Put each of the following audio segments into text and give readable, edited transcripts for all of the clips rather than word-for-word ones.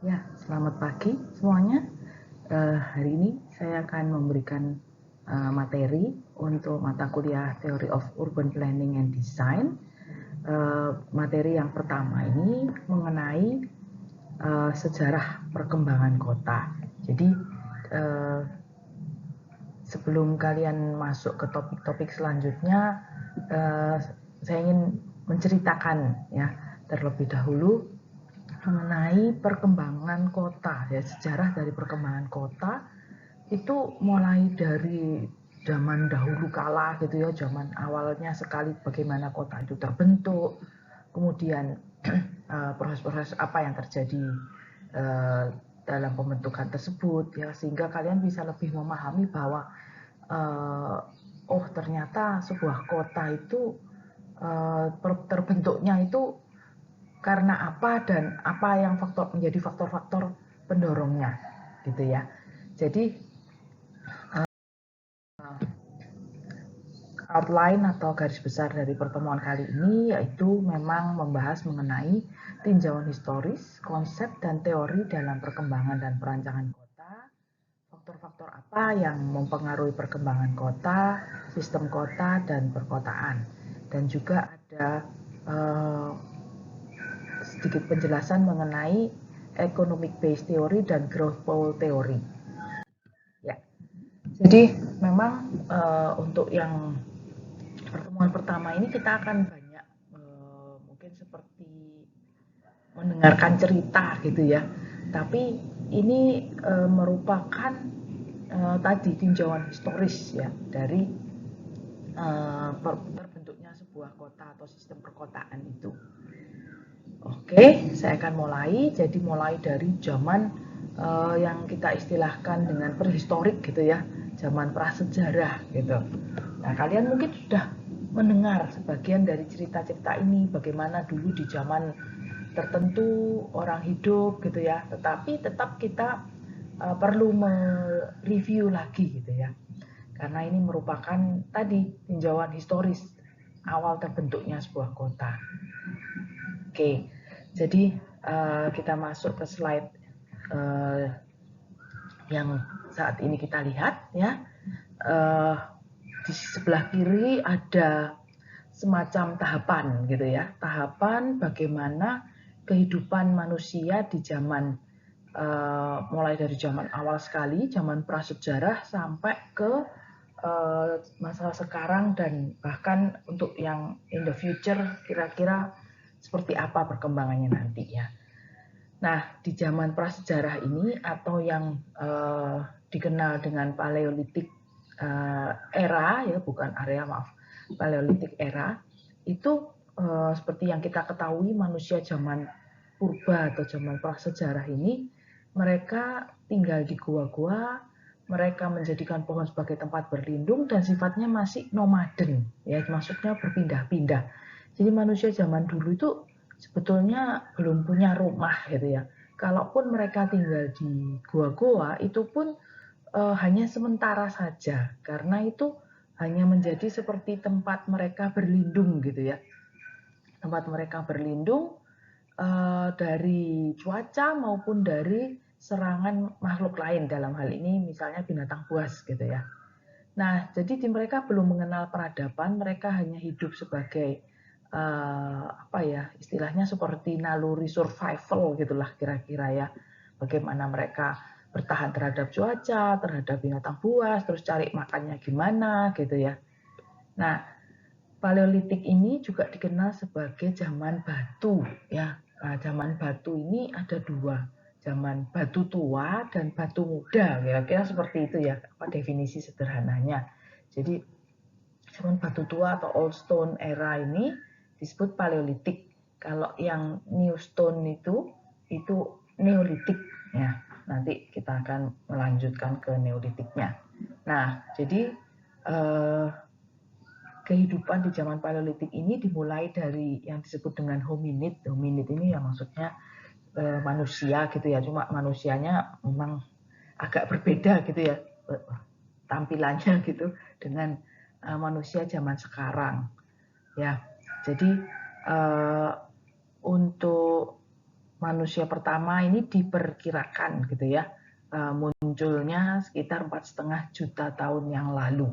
Ya, selamat pagi semuanya. Hari ini saya akan memberikan materi untuk mata kuliah Theory of Urban Planning and Design. Materi yang pertama ini mengenai sejarah perkembangan kota. Jadi sebelum kalian masuk ke topik-topik selanjutnya, saya ingin menceritakan ya terlebih dahulu mengenai perkembangan kota ya, sejarah dari perkembangan kota itu mulai dari zaman dahulu kala gitu ya, zaman awalnya sekali bagaimana kota itu terbentuk, kemudian proses-proses apa yang terjadi dalam pembentukan tersebut ya, sehingga kalian bisa lebih memahami bahwa oh ternyata sebuah kota itu terbentuknya itu karena apa dan apa yang menjadi faktor-faktor pendorongnya gitu ya. Jadi outline atau garis besar dari pertemuan kali ini yaitu memang membahas mengenai tinjauan historis, konsep dan teori dalam perkembangan dan perancangan kota, faktor-faktor apa yang mempengaruhi perkembangan kota, sistem kota dan perkotaan, dan juga ada sedikit penjelasan mengenai economic based theory dan growth pole theory. Ya, jadi memang untuk yang pertemuan pertama ini kita akan banyak mungkin seperti mendengarkan cerita gitu ya. Tapi ini merupakan tadi tinjauan historis ya dari terbentuknya sebuah kota atau sistem perkotaan itu. Oke, saya akan mulai. Jadi mulai dari zaman yang kita istilahkan dengan prehistorik gitu ya, zaman prasejarah gitu. Nah, kalian mungkin sudah mendengar sebagian dari cerita-cerita ini, bagaimana dulu di zaman tertentu orang hidup gitu ya. Tetapi tetap kita perlu mereview lagi gitu ya. Karena ini merupakan tadi tinjauan historis awal terbentuknya sebuah kota. Oke, jadi kita masuk ke slide yang saat ini kita lihat ya. Di sebelah kiri ada semacam tahapan gitu ya, tahapan bagaimana kehidupan manusia di zaman mulai dari zaman awal sekali, zaman prasejarah sampai ke masa sekarang dan bahkan untuk yang in the future kira-kira seperti apa perkembangannya nanti ya. Nah, di zaman prasejarah ini atau yang dikenal dengan Paleolitik era ya, bukan area maaf, Paleolitik era itu seperti yang kita ketahui manusia zaman purba atau zaman prasejarah ini mereka tinggal di gua-gua, mereka menjadikan pohon sebagai tempat berlindung dan sifatnya masih nomaden ya, maksudnya berpindah-pindah. Jadi manusia zaman dulu itu sebetulnya belum punya rumah gitu ya. Kalaupun mereka tinggal di gua-gua itu pun hanya sementara saja karena itu hanya menjadi seperti tempat mereka berlindung gitu ya. Tempat mereka berlindung dari cuaca maupun dari serangan makhluk lain, dalam hal ini misalnya binatang buas gitu ya. Nah, jadi mereka belum mengenal peradaban, mereka hanya hidup sebagai apa ya, istilahnya seperti naluri survival gitulah kira-kira ya. Bagaimana mereka bertahan terhadap cuaca, terhadap binatang buas, terus cari makannya gimana gitu ya. Nah, Paleolitik ini juga dikenal sebagai zaman batu ya. Nah, zaman batu ini ada dua, zaman batu tua dan batu muda, kira-kira seperti itu ya, apa definisi sederhananya. Jadi zaman batu tua atau old stone era ini disebut paleolitik. Kalau yang new stone itu neolitik ya. Nanti kita akan melanjutkan ke neolitiknya. Nah, jadi kehidupan di zaman paleolitik ini dimulai dari yang disebut dengan hominid. Hominid ini ya maksudnya manusia gitu ya, cuma manusianya memang agak berbeda gitu ya tampilannya gitu dengan manusia zaman sekarang ya. Jadi untuk manusia pertama ini diperkirakan gitu ya, munculnya sekitar 4,5 juta tahun yang lalu.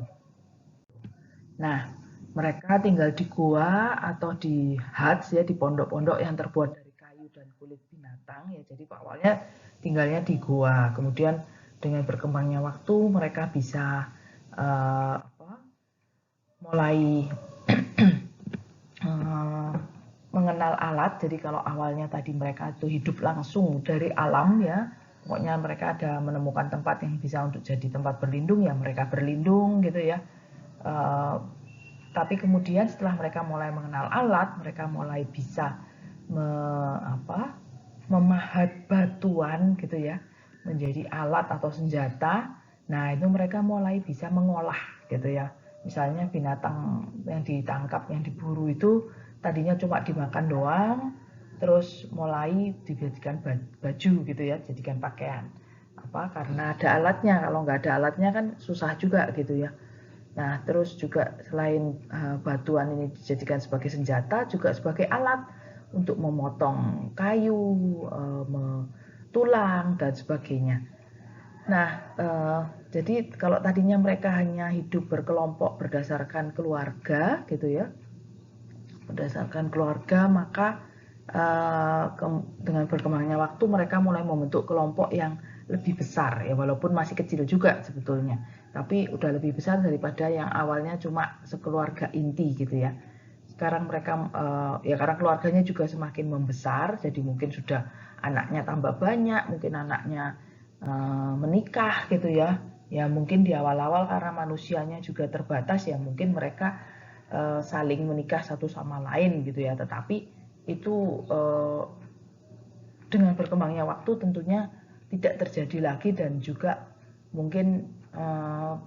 Nah, mereka tinggal di gua atau di huts ya, di pondok-pondok yang terbuat dari kayu dan kulit binatang ya. Jadi awalnya tinggalnya di gua. Kemudian dengan berkembangnya waktu mereka bisa mulai mengenal alat. Jadi kalau awalnya tadi mereka itu hidup langsung dari alam ya, pokoknya mereka ada menemukan tempat yang bisa untuk jadi tempat berlindung ya, mereka berlindung gitu ya. Tapi kemudian setelah mereka mulai mengenal alat, mereka mulai bisa memahat batuan gitu ya, menjadi alat atau senjata. Nah, itu mereka mulai bisa mengolah gitu ya. Misalnya binatang yang ditangkap, yang diburu itu tadinya cuma dimakan doang, terus mulai dijadikan baju gitu ya, jadikan pakaian. Karena ada alatnya. Kalau nggak ada alatnya kan susah juga gitu ya. Nah, terus juga selain batuan ini dijadikan sebagai senjata, juga sebagai alat untuk memotong kayu, tulang, dan sebagainya. Nah, jadi kalau tadinya mereka hanya hidup berkelompok berdasarkan keluarga, gitu ya, berdasarkan keluarga, maka dengan berkembangnya waktu mereka mulai membentuk kelompok yang lebih besar ya, walaupun masih kecil juga sebetulnya, tapi udah lebih besar daripada yang awalnya cuma sekeluarga inti gitu ya. Sekarang mereka ya karena keluarganya juga semakin membesar, jadi mungkin sudah anaknya tambah banyak, mungkin anaknya menikah gitu ya. Ya mungkin di awal-awal karena manusianya juga terbatas ya, mungkin mereka saling menikah satu sama lain gitu ya. Tetapi itu dengan berkembangnya waktu tentunya tidak terjadi lagi, dan juga mungkin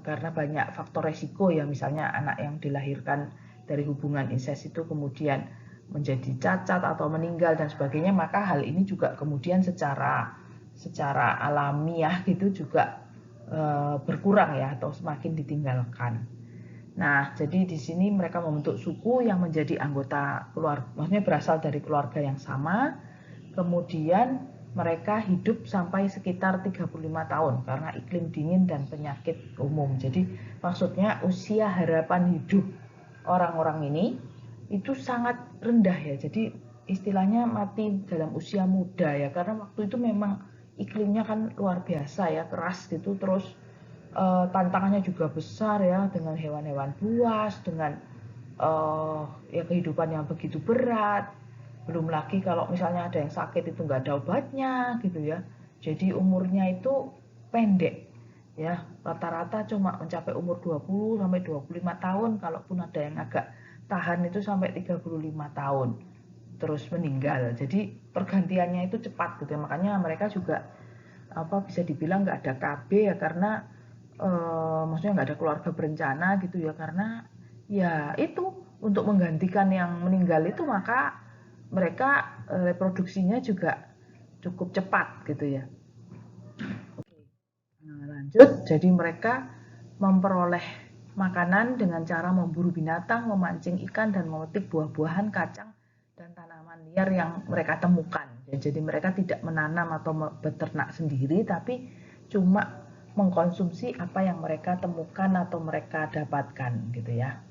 karena banyak faktor resiko ya, misalnya anak yang dilahirkan dari hubungan insest itu kemudian menjadi cacat atau meninggal dan sebagainya, maka hal ini juga kemudian secara alamiah gitu juga berkurang ya, atau semakin ditinggalkan. Nah, jadi di sini mereka membentuk suku yang menjadi anggota keluarga, maksudnya berasal dari keluarga yang sama. Kemudian mereka hidup sampai sekitar 35 tahun karena iklim dingin dan penyakit umum. Jadi maksudnya usia harapan hidup orang-orang ini itu sangat rendah ya. Jadi istilahnya mati dalam usia muda ya, karena waktu itu memang iklimnya kan luar biasa ya, keras gitu. Terus tantangannya juga besar ya, dengan hewan-hewan buas, dengan ya kehidupan yang begitu berat. Belum lagi kalau misalnya ada yang sakit itu nggak ada obatnya gitu ya. Jadi umurnya itu pendek ya, rata-rata cuma mencapai umur 20 sampai 25 tahun, kalaupun ada yang agak tahan itu sampai 35 tahun terus meninggal. Jadi pergantiannya itu cepat gitu ya. Makanya mereka juga bisa dibilang nggak ada KB ya, karena maksudnya nggak ada keluarga berencana gitu ya, karena ya itu untuk menggantikan yang meninggal itu, maka mereka reproduksinya juga cukup cepat gitu ya. Oke, nah, lanjut. Jadi mereka memperoleh makanan dengan cara memburu binatang, memancing ikan, dan memetik buah-buahan, kacang, dan tanaman liar yang mereka temukan. Ya, jadi mereka tidak menanam atau beternak sendiri, tapi cuma mengkonsumsi apa yang mereka temukan atau mereka dapatkan gitu ya.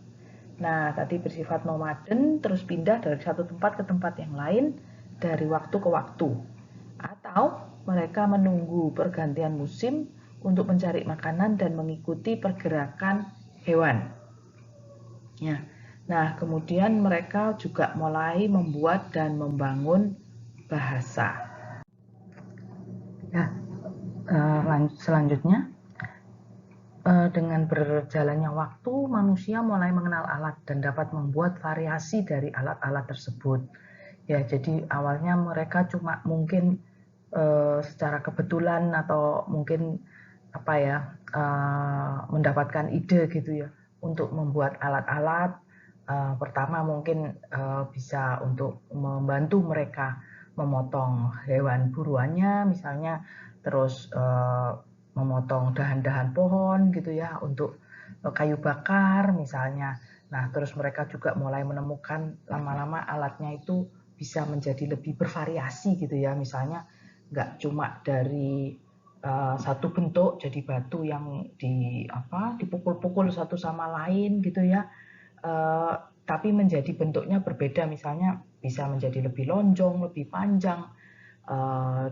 Nah, tadi bersifat nomaden, terus pindah dari satu tempat ke tempat yang lain dari waktu ke waktu. Atau mereka menunggu pergantian musim untuk mencari makanan dan mengikuti pergerakan hewan. Ya. Nah, kemudian mereka juga mulai membuat dan membangun bahasa. Ya, selanjutnya dengan berjalannya waktu, manusia mulai mengenal alat dan dapat membuat variasi dari alat-alat tersebut. Ya, jadi awalnya mereka cuma mungkin secara kebetulan atau mungkin mendapatkan ide gitu ya untuk membuat alat-alat. Pertama mungkin bisa untuk membantu mereka memotong hewan buruannya misalnya, terus memotong dahan-dahan pohon gitu ya untuk kayu bakar misalnya. Nah, terus mereka juga mulai menemukan lama-lama alatnya itu bisa menjadi lebih bervariasi gitu ya. Misalnya nggak cuma dari satu bentuk jadi batu yang dipukul-pukul satu sama lain gitu ya, tapi menjadi bentuknya berbeda, misalnya bisa menjadi lebih lonjong, lebih panjang,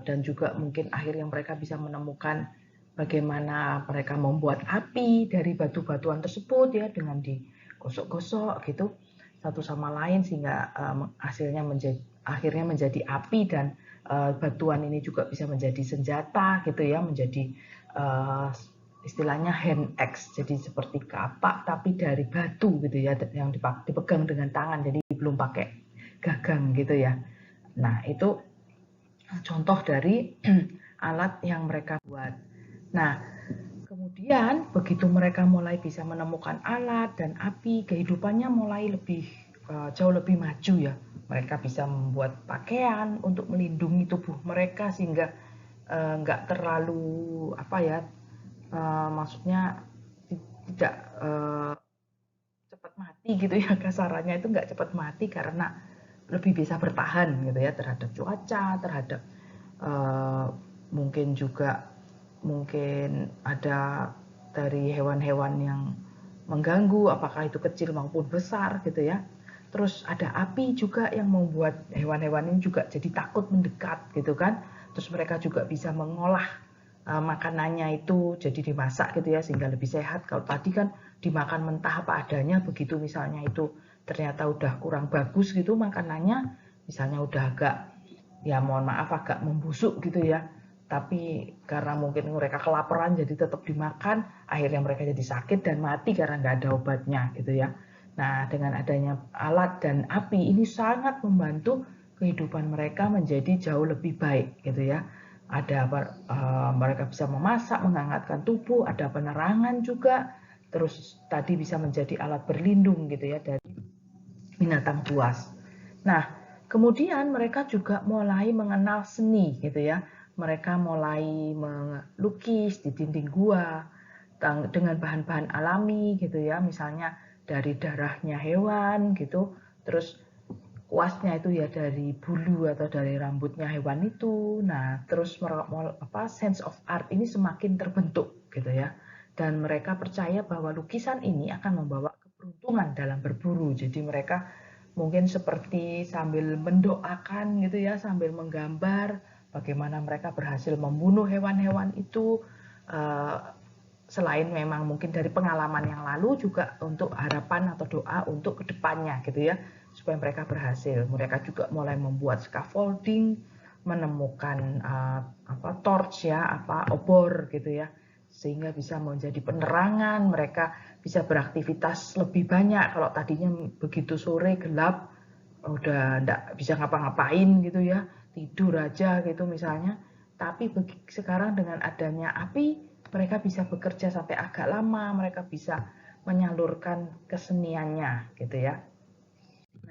dan juga mungkin akhirnya mereka bisa menemukan bagaimana mereka membuat api dari batu-batuan tersebut ya, dengan digosok-gosok gitu satu sama lain sehingga akhirnya menjadi api, dan batuan ini juga bisa menjadi senjata gitu ya, menjadi istilahnya hand axe, jadi seperti kapak tapi dari batu gitu ya, yang dipegang dengan tangan, jadi belum pakai gagang gitu ya. Nah, itu contoh dari alat yang mereka buat. Nah, kemudian begitu mereka mulai bisa menemukan alat dan api, kehidupannya mulai jauh lebih maju ya. Mereka bisa membuat pakaian untuk melindungi tubuh mereka sehingga nggak terlalu maksudnya tidak cepat mati gitu ya, kasarannya itu nggak cepat mati karena lebih bisa bertahan gitu ya terhadap cuaca, terhadap mungkin ada dari hewan-hewan yang mengganggu, apakah itu kecil maupun besar gitu ya. Terus ada api juga yang membuat hewan-hewan ini juga jadi takut mendekat gitu kan. Terus mereka juga bisa mengolah makanannya itu jadi dimasak gitu ya sehingga lebih sehat. Kalau tadi kan dimakan mentah apa adanya, begitu misalnya itu ternyata udah kurang bagus gitu makanannya, misalnya udah agak membusuk gitu ya, tapi karena mungkin mereka kelaparan jadi tetap dimakan, akhirnya mereka jadi sakit dan mati karena nggak ada obatnya gitu ya. Nah, dengan adanya alat dan api ini sangat membantu kehidupan mereka menjadi jauh lebih baik gitu ya. Mereka bisa memasak, menghangatkan tubuh, ada penerangan juga, terus tadi bisa menjadi alat berlindung gitu ya dari binatang buas. Nah, kemudian mereka juga mulai mengenal seni gitu ya. Mereka mulai melukis di dinding gua dengan bahan-bahan alami gitu ya, misalnya dari darahnya hewan gitu, terus kuasnya itu ya dari bulu atau dari rambutnya hewan itu. Nah, terus sense of art ini semakin terbentuk gitu ya. Dan mereka percaya bahwa lukisan ini akan membawa keberuntungan dalam berburu. Jadi mereka mungkin seperti sambil mendoakan gitu ya, sambil menggambar bagaimana mereka berhasil membunuh hewan-hewan itu, selain memang mungkin dari pengalaman yang lalu, juga untuk harapan atau doa untuk kedepannya gitu ya, supaya mereka berhasil. Mereka juga mulai membuat scaffolding, menemukan torch ya, obor gitu ya, sehingga bisa menjadi penerangan. Mereka bisa beraktivitas lebih banyak. Kalau tadinya begitu sore gelap, udah enggak bisa ngapa-ngapain gitu ya, tidur aja gitu misalnya. Tapi sekarang dengan adanya api, mereka bisa bekerja sampai agak lama, mereka bisa menyalurkan keseniannya gitu ya.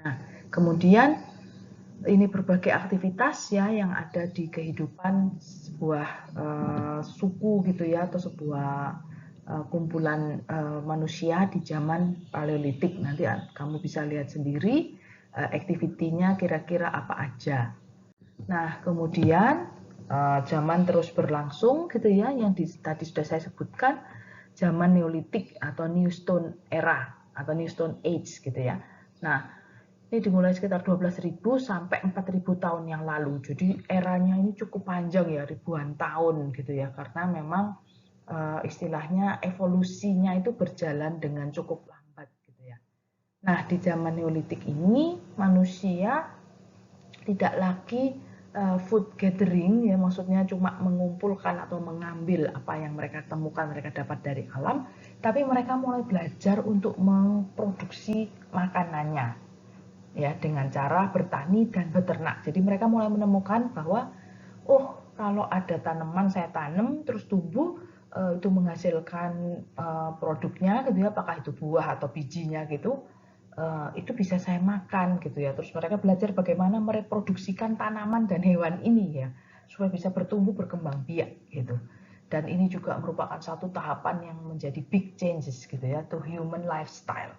Nah, kemudian ini berbagai aktivitas ya yang ada di kehidupan sebuah suku gitu ya, atau sebuah kumpulan manusia di zaman Paleolitik. Nanti kamu bisa lihat sendiri aktivitinya kira-kira apa aja. Nah, kemudian zaman terus berlangsung gitu ya, yang tadi sudah saya sebutkan, zaman Neolitik atau New Stone Era atau New Stone Age gitu ya. Nah, ini dimulai sekitar 12.000 sampai 4.000 tahun yang lalu. Jadi eranya ini cukup panjang ya, ribuan tahun gitu ya, karena memang istilahnya evolusinya itu berjalan dengan cukup lambat gitu ya. Nah, di zaman Neolitik ini manusia tidak lagi food gathering ya, maksudnya cuma mengumpulkan atau mengambil apa yang mereka temukan, mereka dapat dari alam, tapi mereka mulai belajar untuk memproduksi makanannya ya, dengan cara bertani dan beternak. Jadi mereka mulai menemukan bahwa kalau ada tanaman saya tanam terus tumbuh, itu menghasilkan produknya gitu ya, apakah itu buah atau bijinya gitu, itu bisa saya makan gitu ya. Terus mereka belajar bagaimana mereproduksikan tanaman dan hewan ini ya, supaya bisa bertumbuh berkembang biak gitu. Dan ini juga merupakan satu tahapan yang menjadi big changes gitu ya, to human lifestyle.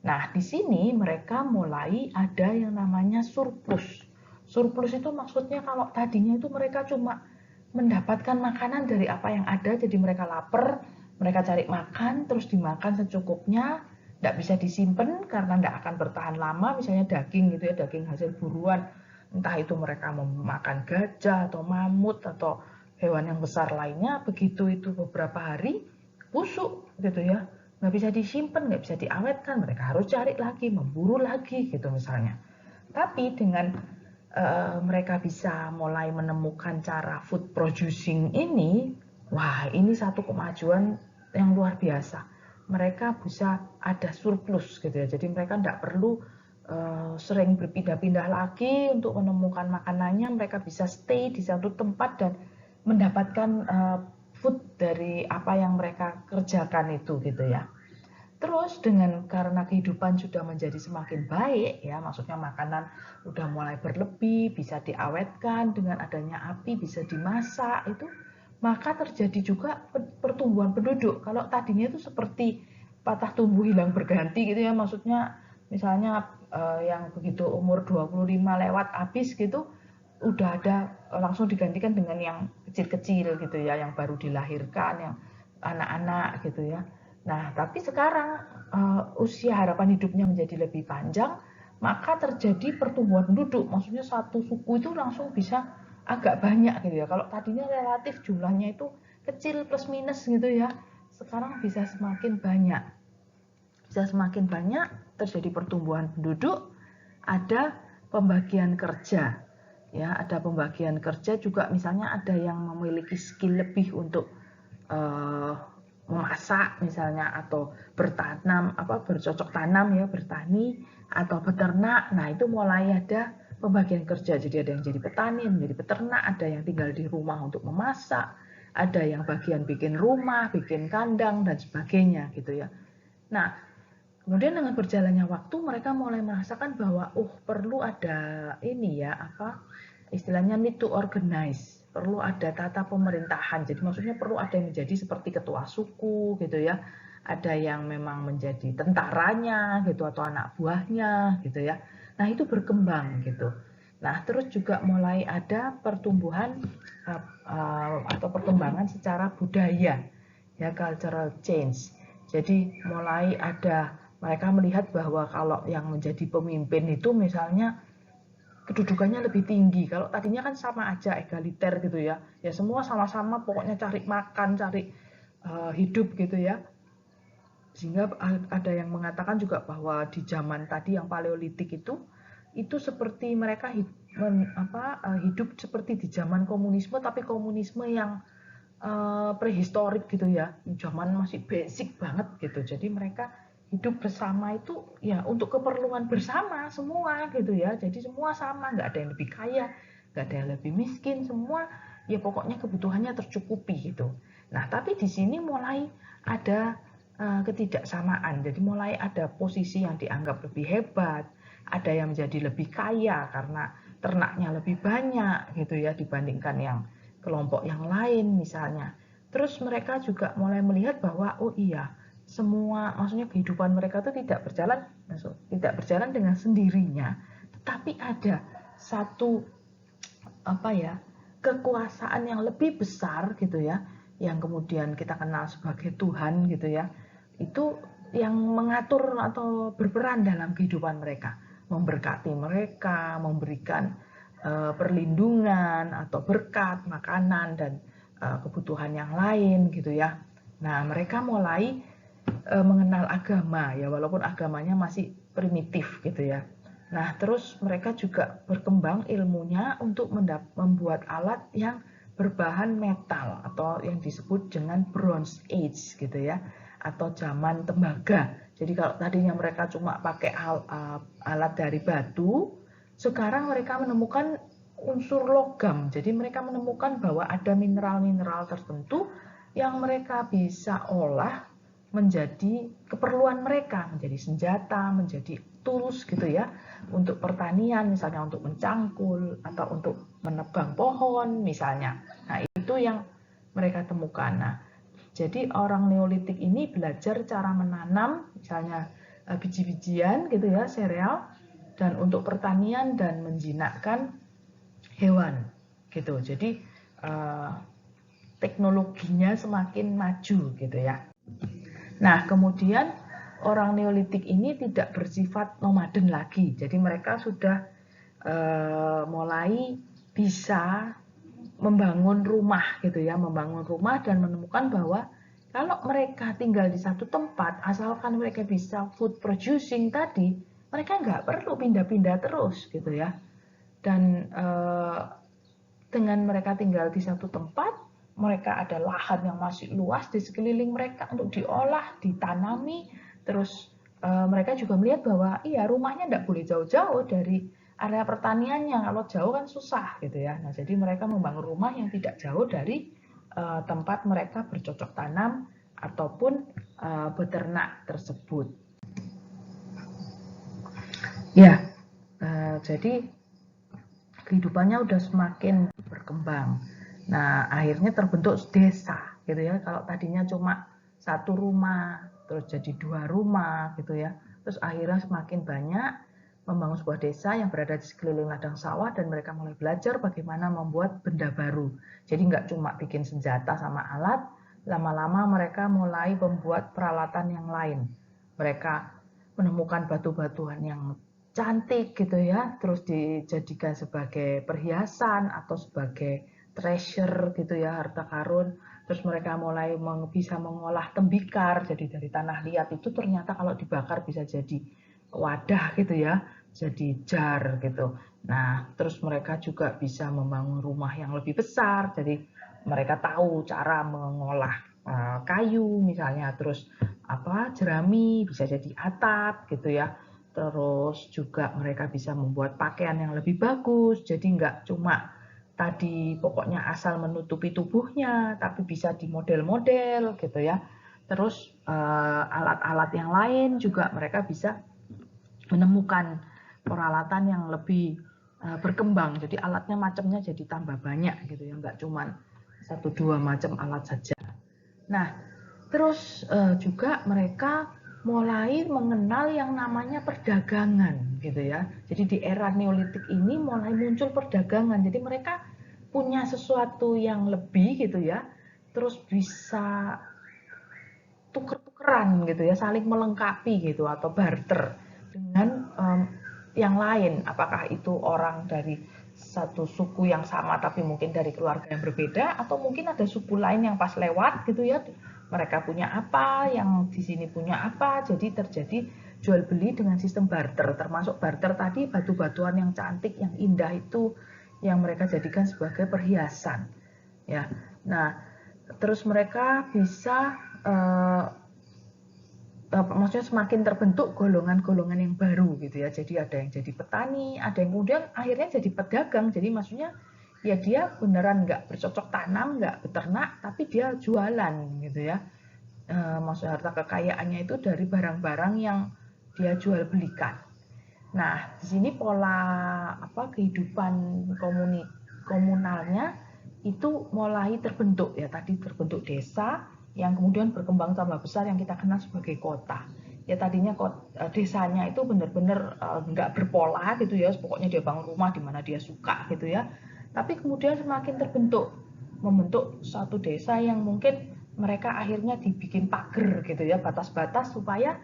Nah, di sini mereka mulai ada yang namanya surplus. Surplus itu maksudnya kalau tadinya itu mereka cuma mendapatkan makanan dari apa yang ada, jadi mereka lapar, mereka cari makan, terus dimakan secukupnya, tidak bisa disimpan karena tidak akan bertahan lama, misalnya daging gitu ya, daging hasil buruan, entah itu mereka memakan gajah atau mamut atau hewan yang besar lainnya, begitu itu beberapa hari busuk gitu ya, nggak bisa disimpan, nggak bisa diawetkan, mereka harus cari lagi, memburu lagi gitu misalnya. Tapi dengan mereka bisa mulai menemukan cara food producing ini, wah ini satu kemajuan yang luar biasa. Mereka bisa ada surplus gitu ya, jadi mereka tidak perlu sering berpindah-pindah lagi untuk menemukan makanannya, mereka bisa stay di satu tempat dan mendapatkan food dari apa yang mereka kerjakan itu gitu ya. Terus karena kehidupan sudah menjadi semakin baik ya, maksudnya makanan udah mulai berlebih, bisa diawetkan dengan adanya api, bisa dimasak itu, maka terjadi juga pertumbuhan penduduk. Kalau tadinya itu seperti patah tumbuh hilang berganti gitu ya, maksudnya misalnya yang begitu umur 25 lewat habis gitu, udah ada langsung digantikan dengan yang kecil-kecil gitu ya, yang baru dilahirkan, yang anak-anak gitu ya. Nah, tapi sekarang usia harapan hidupnya menjadi lebih panjang, maka terjadi pertumbuhan penduduk. Maksudnya satu suku itu langsung bisa agak banyak gitu ya. Kalau tadinya relatif jumlahnya itu kecil plus minus gitu ya, sekarang bisa semakin banyak. Bisa semakin banyak, terjadi pertumbuhan penduduk, ada pembagian kerja. Ya, ada pembagian kerja juga, misalnya ada yang memiliki skill lebih untuk memasak misalnya, atau bertanam, bercocok tanam ya, bertani atau beternak. Nah, itu mulai ada pembagian kerja. Jadi ada yang jadi petani, menjadi peternak, ada yang tinggal di rumah untuk memasak, ada yang bagian bikin rumah, bikin kandang dan sebagainya gitu ya. Nah, kemudian dengan berjalannya waktu mereka mulai merasakan bahwa perlu ada ini ya, istilahnya need to organize, perlu ada tata pemerintahan. Jadi maksudnya perlu ada yang menjadi seperti ketua suku gitu ya, ada yang memang menjadi tentaranya gitu atau anak buahnya gitu ya. Nah, itu berkembang gitu. Nah, terus juga mulai ada pertumbuhan atau perkembangan secara budaya ya, cultural change. Jadi mulai ada, mereka melihat bahwa kalau yang menjadi pemimpin itu misalnya kedudukannya lebih tinggi. Kalau tadinya kan sama aja, egaliter gitu ya. Ya semua sama-sama pokoknya cari makan, cari hidup gitu ya. Sehingga ada yang mengatakan juga bahwa di zaman tadi yang paleolitik itu seperti mereka hidup seperti di zaman komunisme, tapi komunisme yang prehistorik gitu ya. Zaman masih basic banget gitu. Jadi mereka hidup bersama itu ya untuk keperluan bersama semua gitu ya. Jadi semua sama, nggak ada yang lebih kaya, nggak ada yang lebih miskin, semua ya pokoknya kebutuhannya tercukupi gitu. Nah, tapi di sini mulai ada ketidaksamaan. Jadi mulai ada posisi yang dianggap lebih hebat, ada yang menjadi lebih kaya karena ternaknya lebih banyak gitu ya dibandingkan yang kelompok yang lain misalnya. Terus mereka juga mulai melihat bahwa iya, semua maksudnya kehidupan mereka itu tidak berjalan dengan sendirinya, tetapi ada satu kekuasaan yang lebih besar gitu ya, yang kemudian kita kenal sebagai Tuhan gitu ya, itu yang mengatur atau berperan dalam kehidupan mereka, memberkati mereka, memberikan perlindungan atau berkat, makanan dan kebutuhan yang lain gitu ya. Nah, mereka mulai mengenal agama ya, walaupun agamanya masih primitif gitu ya. Nah, terus mereka juga berkembang ilmunya untuk membuat alat yang berbahan metal atau yang disebut dengan Bronze Age gitu ya, atau zaman tembaga. Jadi kalau tadinya mereka cuma pakai alat dari batu, sekarang mereka menemukan unsur logam. Jadi mereka menemukan bahwa ada mineral-mineral tertentu yang mereka bisa olah menjadi keperluan mereka, menjadi senjata, menjadi tools gitu ya, untuk pertanian misalnya, untuk mencangkul atau untuk menebang pohon misalnya. Nah, itu yang mereka temukan. Nah, jadi orang Neolitik ini belajar cara menanam misalnya biji-bijian gitu ya, sereal, dan untuk pertanian dan menjinakkan hewan gitu. Jadi teknologinya semakin maju gitu ya. Nah, kemudian orang Neolitik ini tidak bersifat nomaden lagi. Jadi mereka sudah mulai bisa membangun rumah gitu ya, membangun rumah dan menemukan bahwa kalau mereka tinggal di satu tempat, asalkan mereka bisa food producing tadi, mereka nggak perlu pindah-pindah terus gitu ya. Dan dengan mereka tinggal di satu tempat, mereka ada lahan yang masih luas di sekeliling mereka untuk diolah, ditanami, terus mereka juga melihat bahwa iya rumahnya tidak boleh jauh-jauh dari area pertaniannya, kalau jauh kan susah gitu ya. Nah, jadi mereka membangun rumah yang tidak jauh dari tempat mereka bercocok tanam ataupun beternak tersebut. Ya, jadi kehidupannya udah semakin berkembang. Nah, akhirnya terbentuk desa gitu ya. Kalau tadinya cuma satu rumah, terus jadi 2 rumah gitu ya. Terus akhirnya semakin banyak membangun sebuah desa yang berada di sekeliling ladang sawah dan mereka mulai belajar bagaimana membuat benda baru. Jadi nggak cuma bikin senjata sama alat, lama-lama mereka mulai membuat peralatan yang lain. Mereka menemukan batu-batuan yang cantik gitu ya, terus dijadikan sebagai perhiasan atau sebagai treasure gitu ya, harta karun. Terus mereka mulai bisa mengolah tembikar, jadi dari tanah liat itu ternyata kalau dibakar bisa jadi wadah gitu ya, jadi jar gitu. Nah, terus mereka juga bisa membangun rumah yang lebih besar, jadi mereka tahu cara mengolah kayu misalnya, terus jerami bisa jadi atap gitu ya. Terus juga mereka bisa membuat pakaian yang lebih bagus, jadi nggak cuma tadi pokoknya asal menutupi tubuhnya, tapi bisa di model-model gitu ya. Terus alat-alat yang lain juga mereka bisa menemukan peralatan yang lebih berkembang. Jadi alatnya macamnya jadi tambah banyak gitu ya, nggak cuma 1-2 macam alat saja. Nah, terus juga mereka mulai mengenal yang namanya perdagangan gitu ya. Jadi di era Neolitik ini mulai muncul perdagangan. Jadi mereka punya sesuatu yang lebih gitu ya. Terus bisa tuker-tukeran gitu ya, saling melengkapi gitu atau barter dengan yang lain. Apakah itu orang dari satu suku yang sama tapi mungkin dari keluarga yang berbeda, atau mungkin ada suku lain yang pas lewat gitu ya, mereka punya apa, yang di sini punya apa, jadi terjadi jual beli dengan sistem barter. Termasuk barter tadi, batu-batuan yang cantik, yang indah itu yang mereka jadikan sebagai perhiasan ya. Nah, terus mereka bisa maksudnya semakin terbentuk golongan-golongan yang baru gitu ya. Jadi ada yang jadi petani, ada yang kemudian akhirnya jadi pedagang. Jadi maksudnya ya dia beneran nggak bercocok tanam, nggak beternak, tapi dia jualan gitu ya. Maksud harta kekayaannya itu dari barang-barang yang dia jual belikan. Nah, di sini pola kehidupan komunalnya itu mulai terbentuk ya. Tadi terbentuk desa yang kemudian berkembang tambah besar yang kita kenal sebagai kota. Ya tadinya desanya itu benar-benar nggak berpola gitu ya. Pokoknya dia bangun rumah di mana dia suka gitu ya. Tapi kemudian semakin membentuk satu desa yang mungkin mereka akhirnya dibikin pagar gitu ya, batas-batas supaya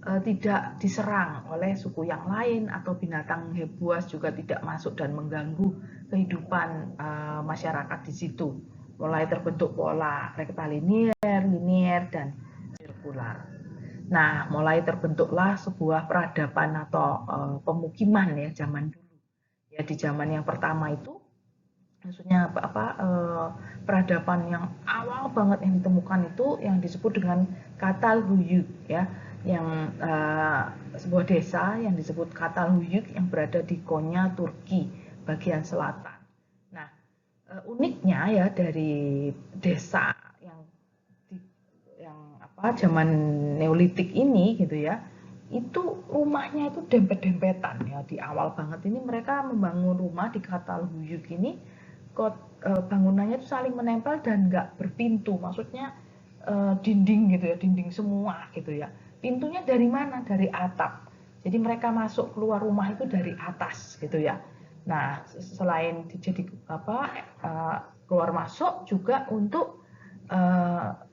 tidak diserang oleh suku yang lain atau binatang buas juga tidak masuk dan mengganggu kehidupan masyarakat di situ. Mulai terbentuk pola rektilinier, linier, dan sirkular. Nah, mulai terbentuklah sebuah peradaban atau pemukiman ya zaman dulu. Ya di zaman yang pertama itu, maksudnya peradaban yang awal banget yang ditemukan itu yang disebut dengan Catalhuyuk ya, yang sebuah desa yang disebut Catalhuyuk yang berada di Konya, Turki bagian selatan. Nah, uniknya ya dari desa yang zaman Neolitik ini gitu ya, itu rumahnya itu dempet-dempetan ya. Di awal banget ini mereka membangun rumah di Catalhuyuk ini, bangunannya itu saling menempel dan nggak berpintu, maksudnya dinding gitu ya, dinding semua gitu ya. Pintunya dari mana? Dari atap. Jadi mereka masuk keluar rumah itu dari atas gitu ya. Nah, selain jadi keluar masuk juga untuk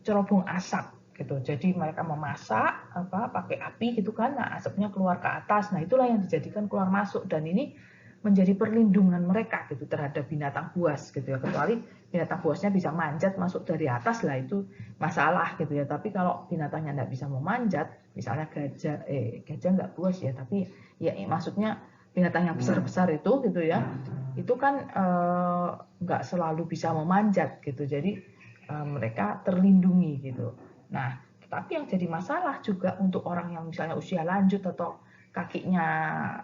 cerobong asap gitu. Jadi mereka memasak pakai api gitu kan, nah asapnya keluar ke atas. Nah, itulah yang dijadikan keluar masuk, dan ini menjadi perlindungan mereka gitu terhadap binatang buas gitu ya. Kecuali binatang buasnya bisa manjat masuk dari atas, lah itu masalah gitu ya. Tapi kalau binatangnya nggak bisa memanjat, misalnya gajah nggak buas ya, tapi ya maksudnya binatang yang besar-besar itu gitu ya, itu kan nggak selalu bisa memanjat gitu. Jadi mereka terlindungi gitu. Nah, tapi yang jadi masalah juga untuk orang yang misalnya usia lanjut atau kakinya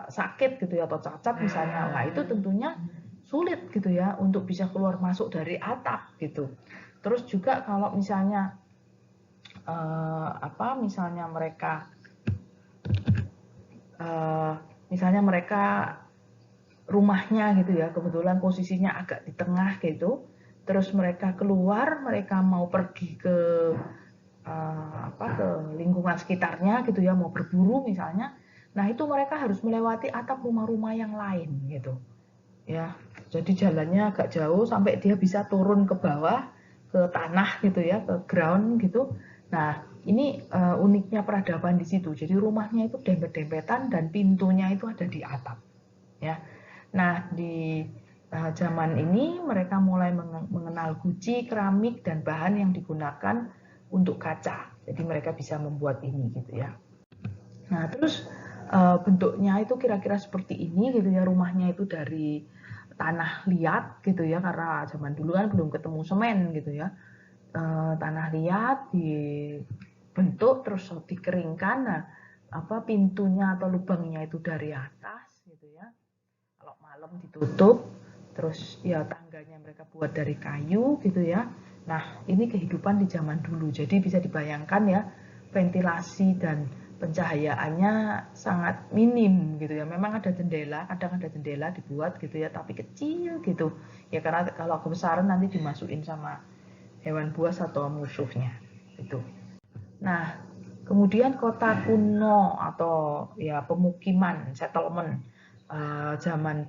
sakit gitu ya, atau cacat misalnya, nah itu tentunya sulit gitu ya untuk bisa keluar masuk dari atap gitu. Terus juga kalau misalnya misalnya mereka rumahnya gitu ya, kebetulan posisinya agak di tengah gitu, terus mereka keluar, mereka mau pergi ke ke lingkungan sekitarnya gitu ya, mau berburu misalnya, nah itu mereka harus melewati atap rumah-rumah yang lain gitu ya. Jadi jalannya agak jauh sampai dia bisa turun ke bawah, ke tanah gitu ya, ke ground gitu. Nah, ini uniknya peradaban di situ. Jadi rumahnya itu dempet-dempetan dan pintunya itu ada di atap ya. Nah, di zaman ini mereka mulai mengenal guci, keramik, dan bahan yang digunakan untuk kaca. Jadi mereka bisa membuat ini gitu ya. Nah, terus bentuknya itu kira-kira seperti ini gitu ya, rumahnya itu dari tanah liat gitu ya, karena zaman dulu kan belum ketemu semen gitu ya. Tanah liat dibentuk terus dikeringkan. Nah, pintunya atau lubangnya itu dari atas gitu ya. Kalau malam ditutup, terus ya tangganya mereka buat dari kayu gitu ya. Nah, ini kehidupan di zaman dulu. Jadi bisa dibayangkan ya, ventilasi dan pencahayaannya sangat minim gitu ya. Memang ada jendela, kadang ada jendela dibuat gitu ya, tapi kecil gitu. Ya karena kalau kebesaran nanti dimasukin sama hewan buas atau musuhnya. Itu. Nah, kemudian kota kuno atau ya pemukiman settlement zaman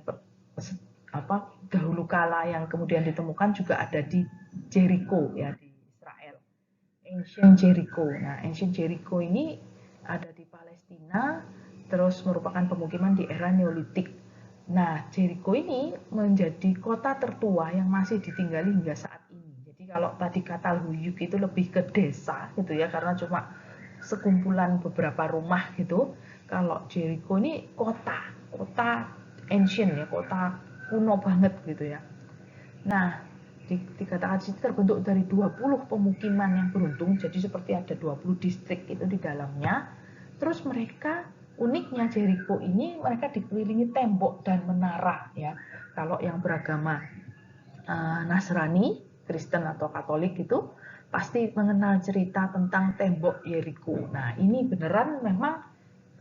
dahulu kala yang kemudian ditemukan juga ada di Jericho ya, di Israel. Ancient Jericho. Nah, Ancient Jericho ini ada di Palestina, terus merupakan pemukiman di era Neolitik. Nah, Jericho ini menjadi kota tertua yang masih ditinggali hingga saat ini. Jadi kalau tadi kata Huyuk itu lebih ke desa gitu ya, karena cuma sekumpulan beberapa rumah gitu. Kalau Jericho ini kota ancient ya, kota kuno banget gitu ya. Nah, dikatakan sini terbentuk dari 20 pemukiman yang beruntung, jadi seperti ada 20 distrik itu di dalamnya. Terus mereka, uniknya Jericho ini, mereka dikelilingi tembok dan menara ya. Kalau yang beragama Nasrani, Kristen atau Katolik itu pasti mengenal cerita tentang tembok Jericho. Nah, ini beneran memang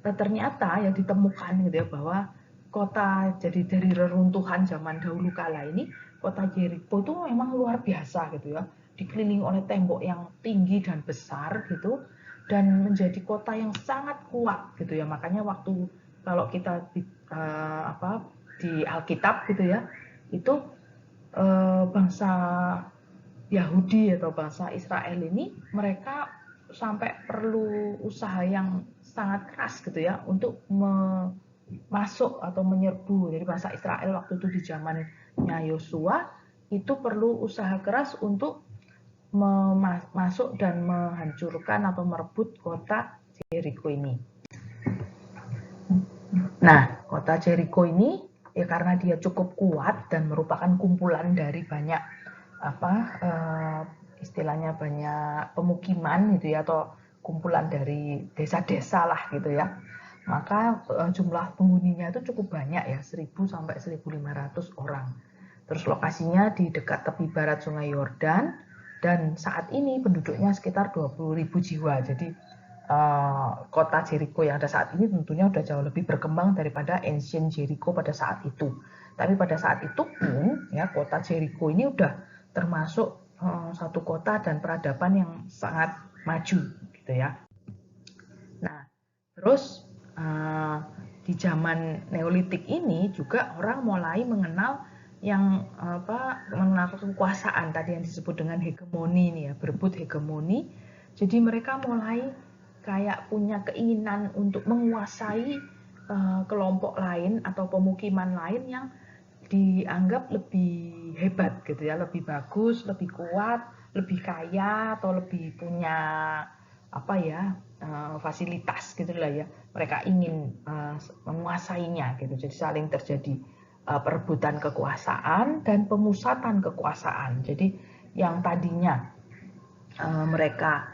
ternyata yang ditemukan gitu ya, bahwa kota jadi dari reruntuhan zaman dahulu kala ini, kota Jericho itu memang luar biasa gitu ya, dikelilingi oleh tembok yang tinggi dan besar gitu, dan menjadi kota yang sangat kuat gitu ya. Makanya waktu kalau kita di Alkitab gitu ya, itu bangsa Yahudi atau bangsa Israel ini, mereka sampai perlu usaha yang sangat keras gitu ya untuk masuk atau menyerbu. Jadi bangsa Israel waktu itu di zamannya Yosua itu perlu usaha keras untuk masuk dan menghancurkan atau merebut kota Jericho ini. Nah, kota Jericho ini ya karena dia cukup kuat dan merupakan kumpulan dari banyak istilahnya banyak pemukiman gitu ya, atau kumpulan dari desa-desa lah gitu ya. Maka jumlah penghuninya itu cukup banyak ya, 1000 sampai 1500 orang. Terus lokasinya di dekat tepi barat Sungai Yordan, dan saat ini penduduknya sekitar 20.000 jiwa. Jadi kota Jericho yang ada saat ini tentunya udah jauh lebih berkembang daripada ancient Jericho pada saat itu. Tapi pada saat itu pun ya, kota Jericho ini udah termasuk satu kota dan peradaban yang sangat maju gitu ya. Nah, terus di zaman Neolitik ini juga orang mulai mengenal yang mengenal kekuasaan tadi yang disebut dengan hegemoni nih ya, berebut hegemoni. Jadi mereka mulai kayak punya keinginan untuk menguasai kelompok lain atau pemukiman lain yang dianggap lebih hebat gitu ya, lebih bagus, lebih kuat, lebih kaya atau lebih punya fasilitas gitulah ya. Mereka ingin menguasainya gitu. Jadi saling terjadi perebutan kekuasaan dan pemusatan kekuasaan. Jadi yang tadinya mereka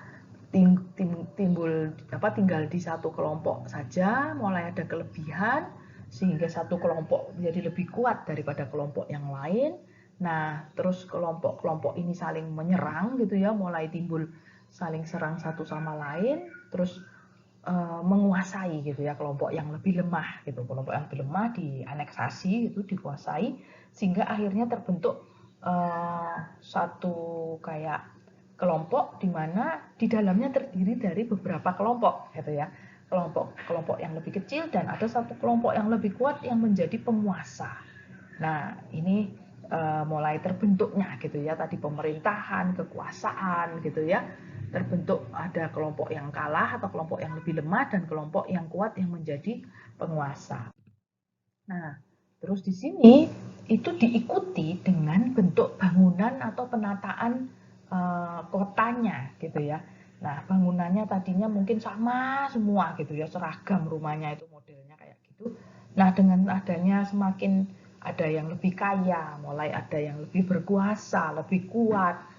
tinggal di satu kelompok saja, mulai ada kelebihan sehingga satu kelompok menjadi lebih kuat daripada kelompok yang lain. Nah, terus kelompok-kelompok ini saling menyerang gitu ya, mulai timbul saling serang satu sama lain, terus menguasai gitu ya kelompok yang lebih lemah gitu. Kelompok yang lebih lemah dianeksasi itu dikuasai sehingga akhirnya terbentuk satu kayak kelompok di mana di dalamnya terdiri dari beberapa kelompok gitu ya. Kelompok yang lebih kecil dan ada satu kelompok yang lebih kuat yang menjadi penguasa. Nah, ini mulai terbentuknya gitu ya, tadi pemerintahan, kekuasaan gitu ya. Terbentuk ada kelompok yang kalah atau kelompok yang lebih lemah dan kelompok yang kuat yang menjadi penguasa. Nah, terus di sini itu diikuti dengan bentuk bangunan atau penataan kotanya gitu ya. Nah, bangunannya tadinya mungkin sama semua gitu ya, seragam rumahnya itu modelnya kayak gitu. Nah, dengan adanya semakin ada yang lebih kaya, mulai ada yang lebih berkuasa, lebih kuat,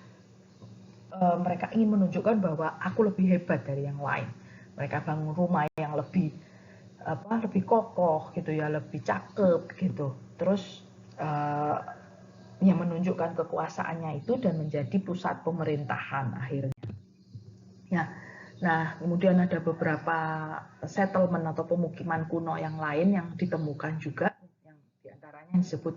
mereka ingin menunjukkan bahwa aku lebih hebat dari yang lain. Mereka bangun rumah yang lebih kokoh gitu ya, lebih cakep gitu. Terus yang menunjukkan kekuasaannya itu dan menjadi pusat pemerintahan akhirnya. Nah, kemudian ada beberapa settlement atau pemukiman kuno yang lain yang ditemukan juga, yang diantaranya disebut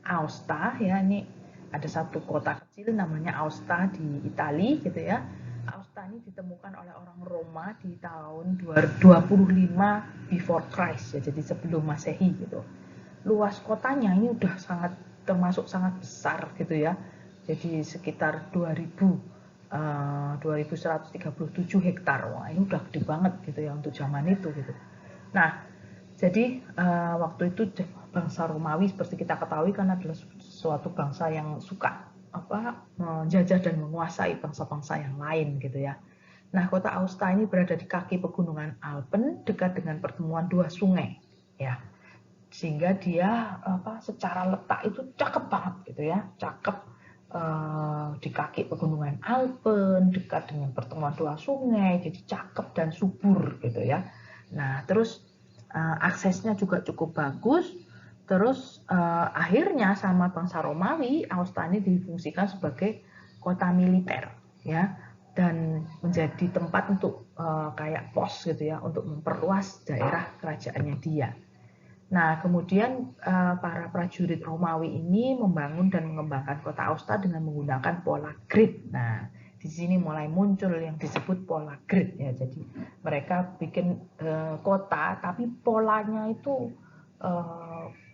Aosta ya. Ini ada satu kota kecil namanya Aosta di Italia gitu ya. Aosta ini ditemukan oleh orang Roma di tahun 25 before Christ ya, jadi sebelum Masehi gitu. Luas kotanya ini udah termasuk sangat besar gitu ya. Jadi sekitar 2137 hektar. Wah, ini udah gede banget gitu ya untuk zaman itu gitu. Nah, jadi waktu itu bangsa Romawi seperti kita ketahui kan adalah suatu bangsa yang suka menjajah dan menguasai bangsa-bangsa yang lain gitu ya. Nah, kota Aosta ini berada di kaki pegunungan Alpen dekat dengan pertemuan dua sungai ya. Sehingga dia secara letak itu cakep banget gitu ya, cakep di kaki pegunungan Alpen dekat dengan pertemuan dua sungai, jadi cakep dan subur gitu ya. Nah, terus aksesnya juga cukup bagus. Terus akhirnya sama bangsa Romawi, Aosta ini difungsikan sebagai kota militer ya, dan menjadi tempat untuk kayak pos gitu ya, untuk memperluas daerah kerajaannya dia. Nah, kemudian para prajurit Romawi ini membangun dan mengembangkan kota Aosta dengan menggunakan pola grid. Nah, di sini mulai muncul yang disebut pola grid ya. Jadi mereka bikin kota, tapi polanya itu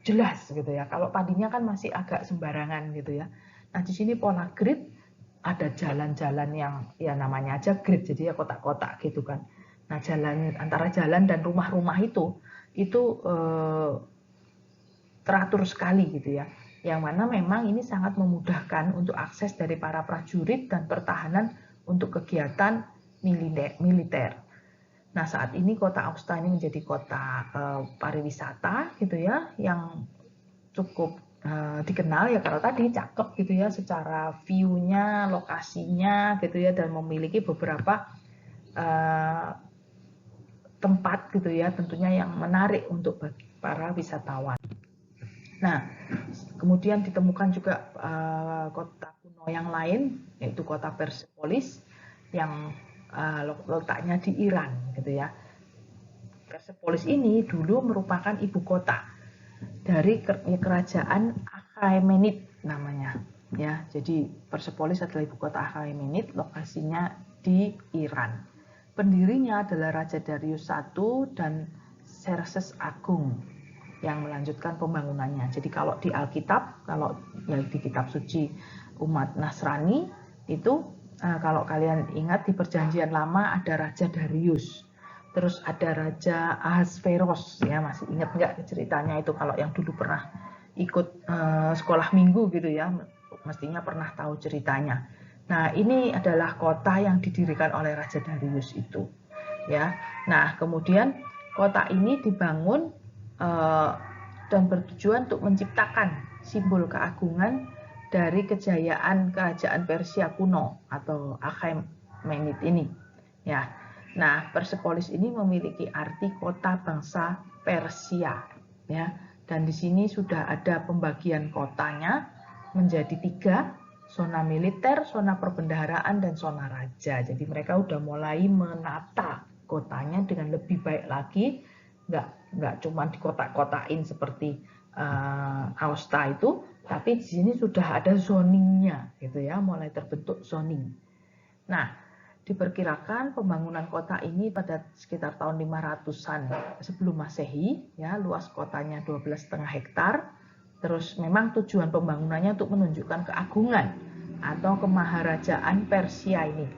jelas gitu ya. Kalau tadinya kan masih agak sembarangan gitu ya. Nah, di sini pola grid, ada jalan-jalan yang ya namanya aja grid, jadi ya kotak-kotak gitu kan. Nah, antara jalan dan rumah-rumah itu teratur sekali gitu ya, yang mana memang ini sangat memudahkan untuk akses dari para prajurit dan pertahanan untuk kegiatan militer. Nah, saat ini kota Aosta ini menjadi kota pariwisata gitu ya, yang cukup dikenal ya karena tadi cakep gitu ya secara view-nya, lokasinya gitu ya, dan memiliki beberapa tempat gitu ya, tentunya yang menarik untuk bagi para wisatawan. Nah, kemudian ditemukan juga kota kuno yang lain, yaitu kota Persepolis yang letaknya di Iran gitu ya. Persepolis ini dulu merupakan ibu kota dari kerajaan Achaemenid namanya ya. Jadi Persepolis adalah ibu kota Achaemenid, lokasinya di Iran. Pendirinya adalah Raja Darius I dan Xerxes Agung yang melanjutkan pembangunannya. Jadi kalau di Alkitab, kalau ya di kitab suci umat Nasrani itu kalau kalian ingat di Perjanjian Lama ada Raja Darius, terus ada Raja Ahasveros, ya masih ingat nggak ceritanya itu? Kalau yang dulu pernah ikut sekolah minggu gitu ya, mestinya pernah tahu ceritanya. Nah, ini adalah kota yang didirikan oleh Raja Darius itu, ya. Nah, kemudian kota ini dibangun dan bertujuan untuk menciptakan simbol keagungan dari kejayaan kerajaan Persia kuno atau Achaemenid ini, ya. Nah, Persepolis ini memiliki arti kota bangsa Persia, ya. Dan di sini sudah ada pembagian kotanya menjadi 3, zona militer, zona perbendaharaan, dan zona raja. Jadi mereka udah mulai menata kotanya dengan lebih baik lagi, nggak cuma di kotak-kotain seperti Aosta itu, tapi di sini sudah ada zoningnya gitu ya, mulai terbentuk zoning. Nah, diperkirakan pembangunan kota ini pada sekitar tahun 500-an sebelum Masehi, ya, luas kotanya 12,5 hektar. Terus memang tujuan pembangunannya untuk menunjukkan keagungan atau kemaharajaan Persia ini.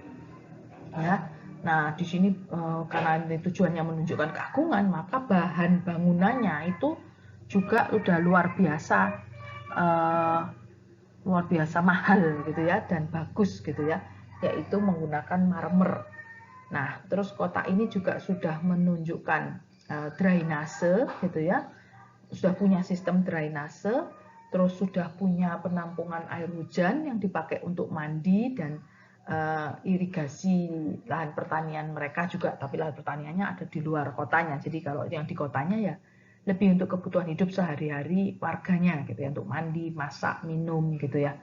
Ya. Nah, di sini karena tujuannya menunjukkan keagungan, maka bahan bangunannya itu juga udah luar biasa mahal gitu ya, dan bagus gitu ya, yaitu menggunakan marmer. Nah, terus kota ini juga sudah menunjukkan drainase gitu ya, sudah punya sistem drainase, terus sudah punya penampungan air hujan yang dipakai untuk mandi dan irigasi lahan pertanian mereka juga, tapi lahan pertaniannya ada di luar kotanya. Jadi kalau yang di kotanya ya lebih untuk kebutuhan hidup sehari-hari warganya gitu ya, untuk mandi, masak, minum gitu ya.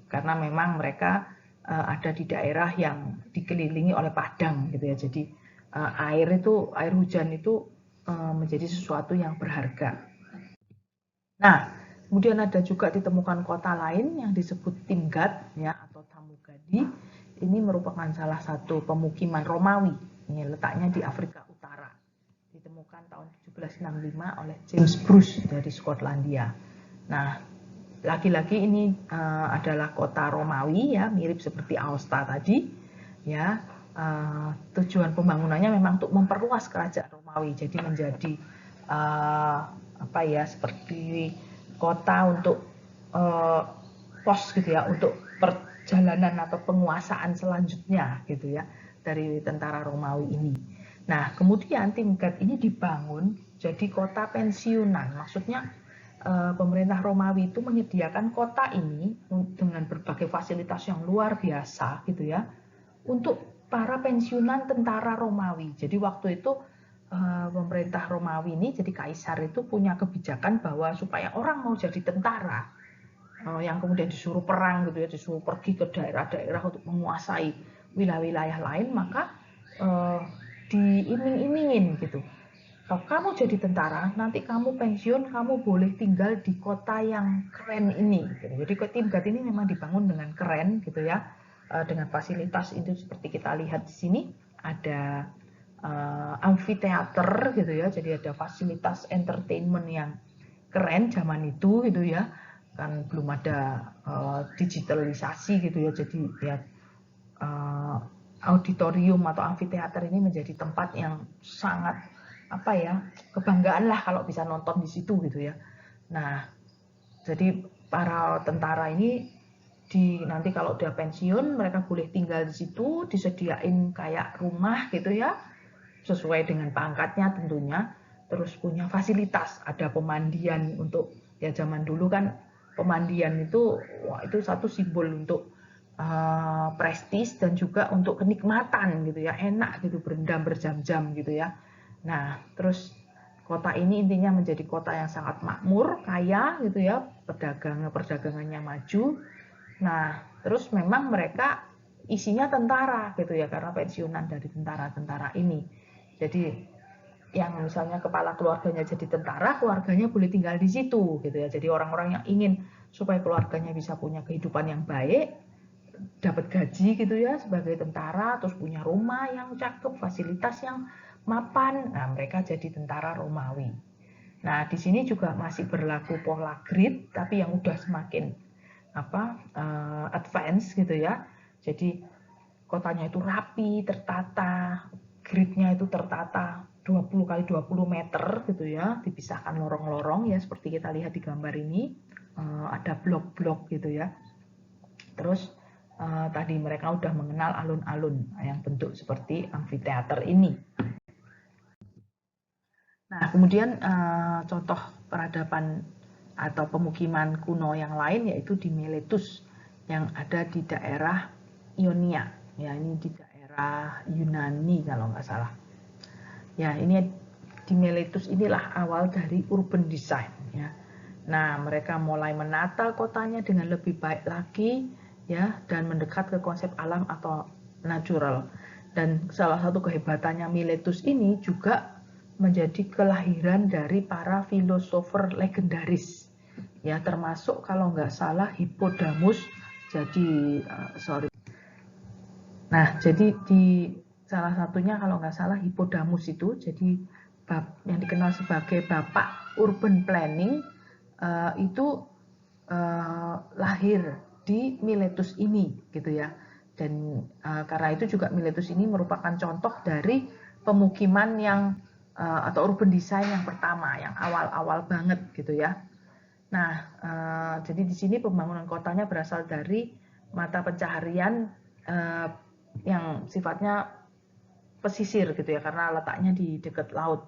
Karena memang mereka ada di daerah yang dikelilingi oleh padang gitu ya. Jadi air hujan itu menjadi sesuatu yang berharga. Nah, kemudian ada juga ditemukan kota lain yang disebut Timgad ya, atau Tamugadi. Ini merupakan salah satu pemukiman Romawi. Ini letaknya di Afrika Utara. Ditemukan tahun 1765 oleh James Bruce dari Skotlandia. Nah, lagi-lagi ini adalah kota Romawi ya, mirip seperti Aosta tadi. Ya, tujuan pembangunannya memang untuk memperluas kerajaan Romawi, jadi menjadi seperti kota untuk pos gitu ya, untuk perjalanan atau penguasaan selanjutnya gitu ya dari tentara Romawi ini. Nah, kemudian Timgad ini dibangun jadi kota pensiunan. Maksudnya pemerintah Romawi itu menyediakan kota ini dengan berbagai fasilitas yang luar biasa gitu ya, untuk para pensiunan tentara Romawi. Jadi waktu itu pemerintah Romawi ini, jadi kaisar itu punya kebijakan bahwa supaya orang mau jadi tentara yang kemudian disuruh perang gitu ya, disuruh pergi ke daerah-daerah untuk menguasai wilayah-wilayah lain, maka diiming-imingin gitu. Kalau kamu jadi tentara, nanti kamu pensiun, kamu boleh tinggal di kota yang keren ini. Gitu. Jadi Timgad ini memang dibangun dengan keren gitu ya, dengan fasilitas itu seperti kita lihat di sini, ada amfiteater gitu ya, jadi ada fasilitas entertainment yang keren zaman itu gitu ya, kan belum ada digitalisasi gitu ya, jadi ya auditorium atau amfiteater ini menjadi tempat yang sangat kebanggaan lah kalau bisa nonton di situ gitu ya. Nah, jadi para tentara ini nanti kalau udah pensiun mereka boleh tinggal di situ, disediain kayak rumah gitu ya, sesuai dengan pangkatnya tentunya, terus punya fasilitas, ada pemandian untuk, ya zaman dulu kan pemandian itu, itu satu simbol untuk prestis dan juga untuk kenikmatan gitu ya, enak gitu berendam berjam-jam gitu ya. Nah, terus kota ini intinya menjadi kota yang sangat makmur, kaya gitu ya, perdagangannya maju. Nah, terus memang mereka isinya tentara gitu ya, karena pensiunan dari tentara-tentara ini. Jadi yang misalnya kepala keluarganya jadi tentara, keluarganya boleh tinggal di situ gitu ya. Jadi orang-orang yang ingin supaya keluarganya bisa punya kehidupan yang baik, dapat gaji gitu ya sebagai tentara, terus punya rumah yang cakep, fasilitas yang mapan, nah mereka jadi tentara Romawi. Nah, di sini juga masih berlaku pola grid, tapi yang udah semakin advance gitu ya. Jadi kotanya itu rapi, tertata, gridnya itu tertata 20 kali 20 meter gitu ya, dipisahkan lorong-lorong ya seperti kita lihat di gambar ini. Ada blok-blok gitu ya. Terus tadi mereka udah mengenal alun-alun yang bentuk seperti amfiteater ini. Nah, kemudian contoh peradaban atau pemukiman kuno yang lain yaitu di Miletus yang ada di daerah Ionia. Ya, ini di daerah Yunani kalau nggak salah. Ya, ini di Miletus inilah awal dari urban design ya. Nah, mereka mulai menata kotanya dengan lebih baik lagi ya dan mendekat ke konsep alam atau natural. Dan salah satu kehebatannya Miletus ini juga menjadi kelahiran dari para filosofer legendaris. Ya, termasuk kalau nggak salah Hippodamus. Jadi jadi di salah satunya kalau nggak salah Hippodamus itu jadi yang dikenal sebagai bapak urban planning itu lahir di Miletus ini gitu ya. Dan karena itu juga Miletus ini merupakan contoh dari pemukiman yang atau urban design yang pertama, yang awal-awal banget gitu ya. Nah, jadi di sini pembangunan kotanya berasal dari mata pencaharian yang sifatnya pesisir gitu ya, karena letaknya di dekat laut.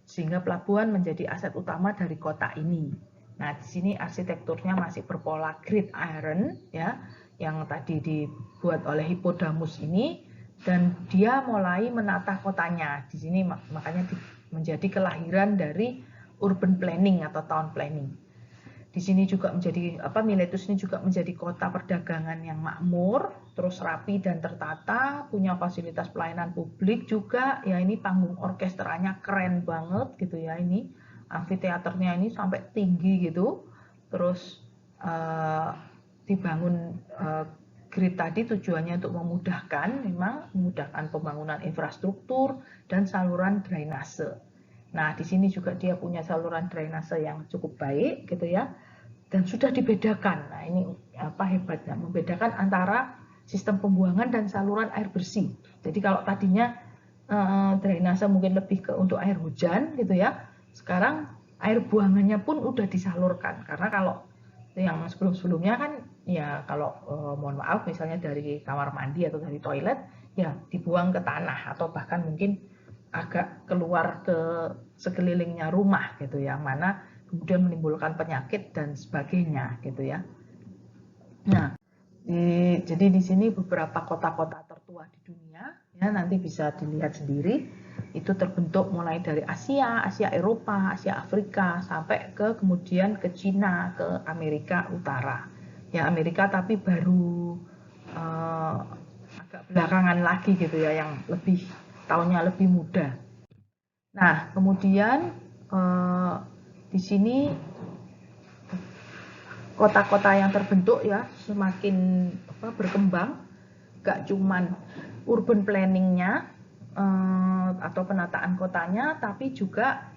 Sehingga pelabuhan menjadi aset utama dari kota ini. Nah, di sini arsitekturnya masih berpola grid iron ya, yang tadi dibuat oleh Hippodamus ini, dan dia mulai menata kotanya. Di sini makanya menjadi kelahiran dari urban planning atau town planning. Di sini juga menjadi Miletus ini juga menjadi kota perdagangan yang makmur, terus rapi dan tertata, punya fasilitas pelayanan publik juga. Ya, ini panggung orkestranya keren banget gitu ya, ini amfiteaternya ini sampai tinggi gitu. Terus dibangun grid tadi tujuannya untuk memudahkan pembangunan infrastruktur dan saluran drainase. Nah, di sini juga dia punya saluran drainase yang cukup baik gitu ya. Dan sudah dibedakan. Nah, ini hebatnya, membedakan antara sistem pembuangan dan saluran air bersih. Jadi kalau tadinya drainase mungkin lebih untuk air hujan gitu ya. Sekarang air buangannya pun udah disalurkan. Karena kalau yang sebelum-sebelumnya kan ya kalau mohon maaf misalnya dari kamar mandi atau dari toilet ya dibuang ke tanah atau bahkan mungkin agak keluar ke sekelilingnya rumah gitu ya, mana kemudian menimbulkan penyakit dan sebagainya gitu ya. Nah, jadi di sini beberapa kota-kota tertua di dunia ya nanti bisa dilihat sendiri itu terbentuk mulai dari Asia, Asia Eropa, Asia Afrika sampai kemudian ke Cina, ke Amerika Utara. Ya Amerika tapi baru agak belakangan lagi gitu ya, yang lebih tahunnya lebih muda. Nah, kemudian di sini kota-kota yang terbentuk ya semakin berkembang, gak cuman urban planningnya atau penataan kotanya, tapi juga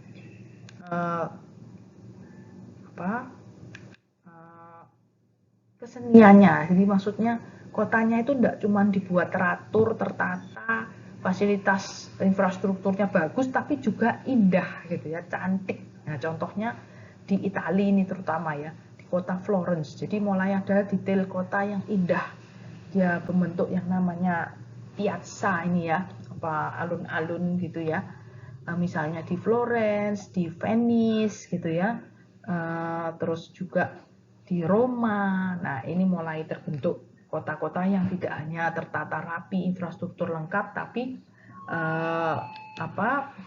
keseniannya. Jadi maksudnya kotanya itu enggak cuma dibuat teratur, tertata, fasilitas infrastrukturnya bagus, tapi juga indah gitu ya, cantik. Nah, contohnya di Italia ini terutama ya, di kota Florence. Jadi mulai ada detail kota yang indah. Dia berbentuk yang namanya piazza ini ya, alun-alun gitu ya. Misalnya di Florence, di Venice gitu ya. Terus juga di Roma. Nah, ini mulai terbentuk kota-kota yang tidak hanya tertata rapi, infrastruktur lengkap, tapi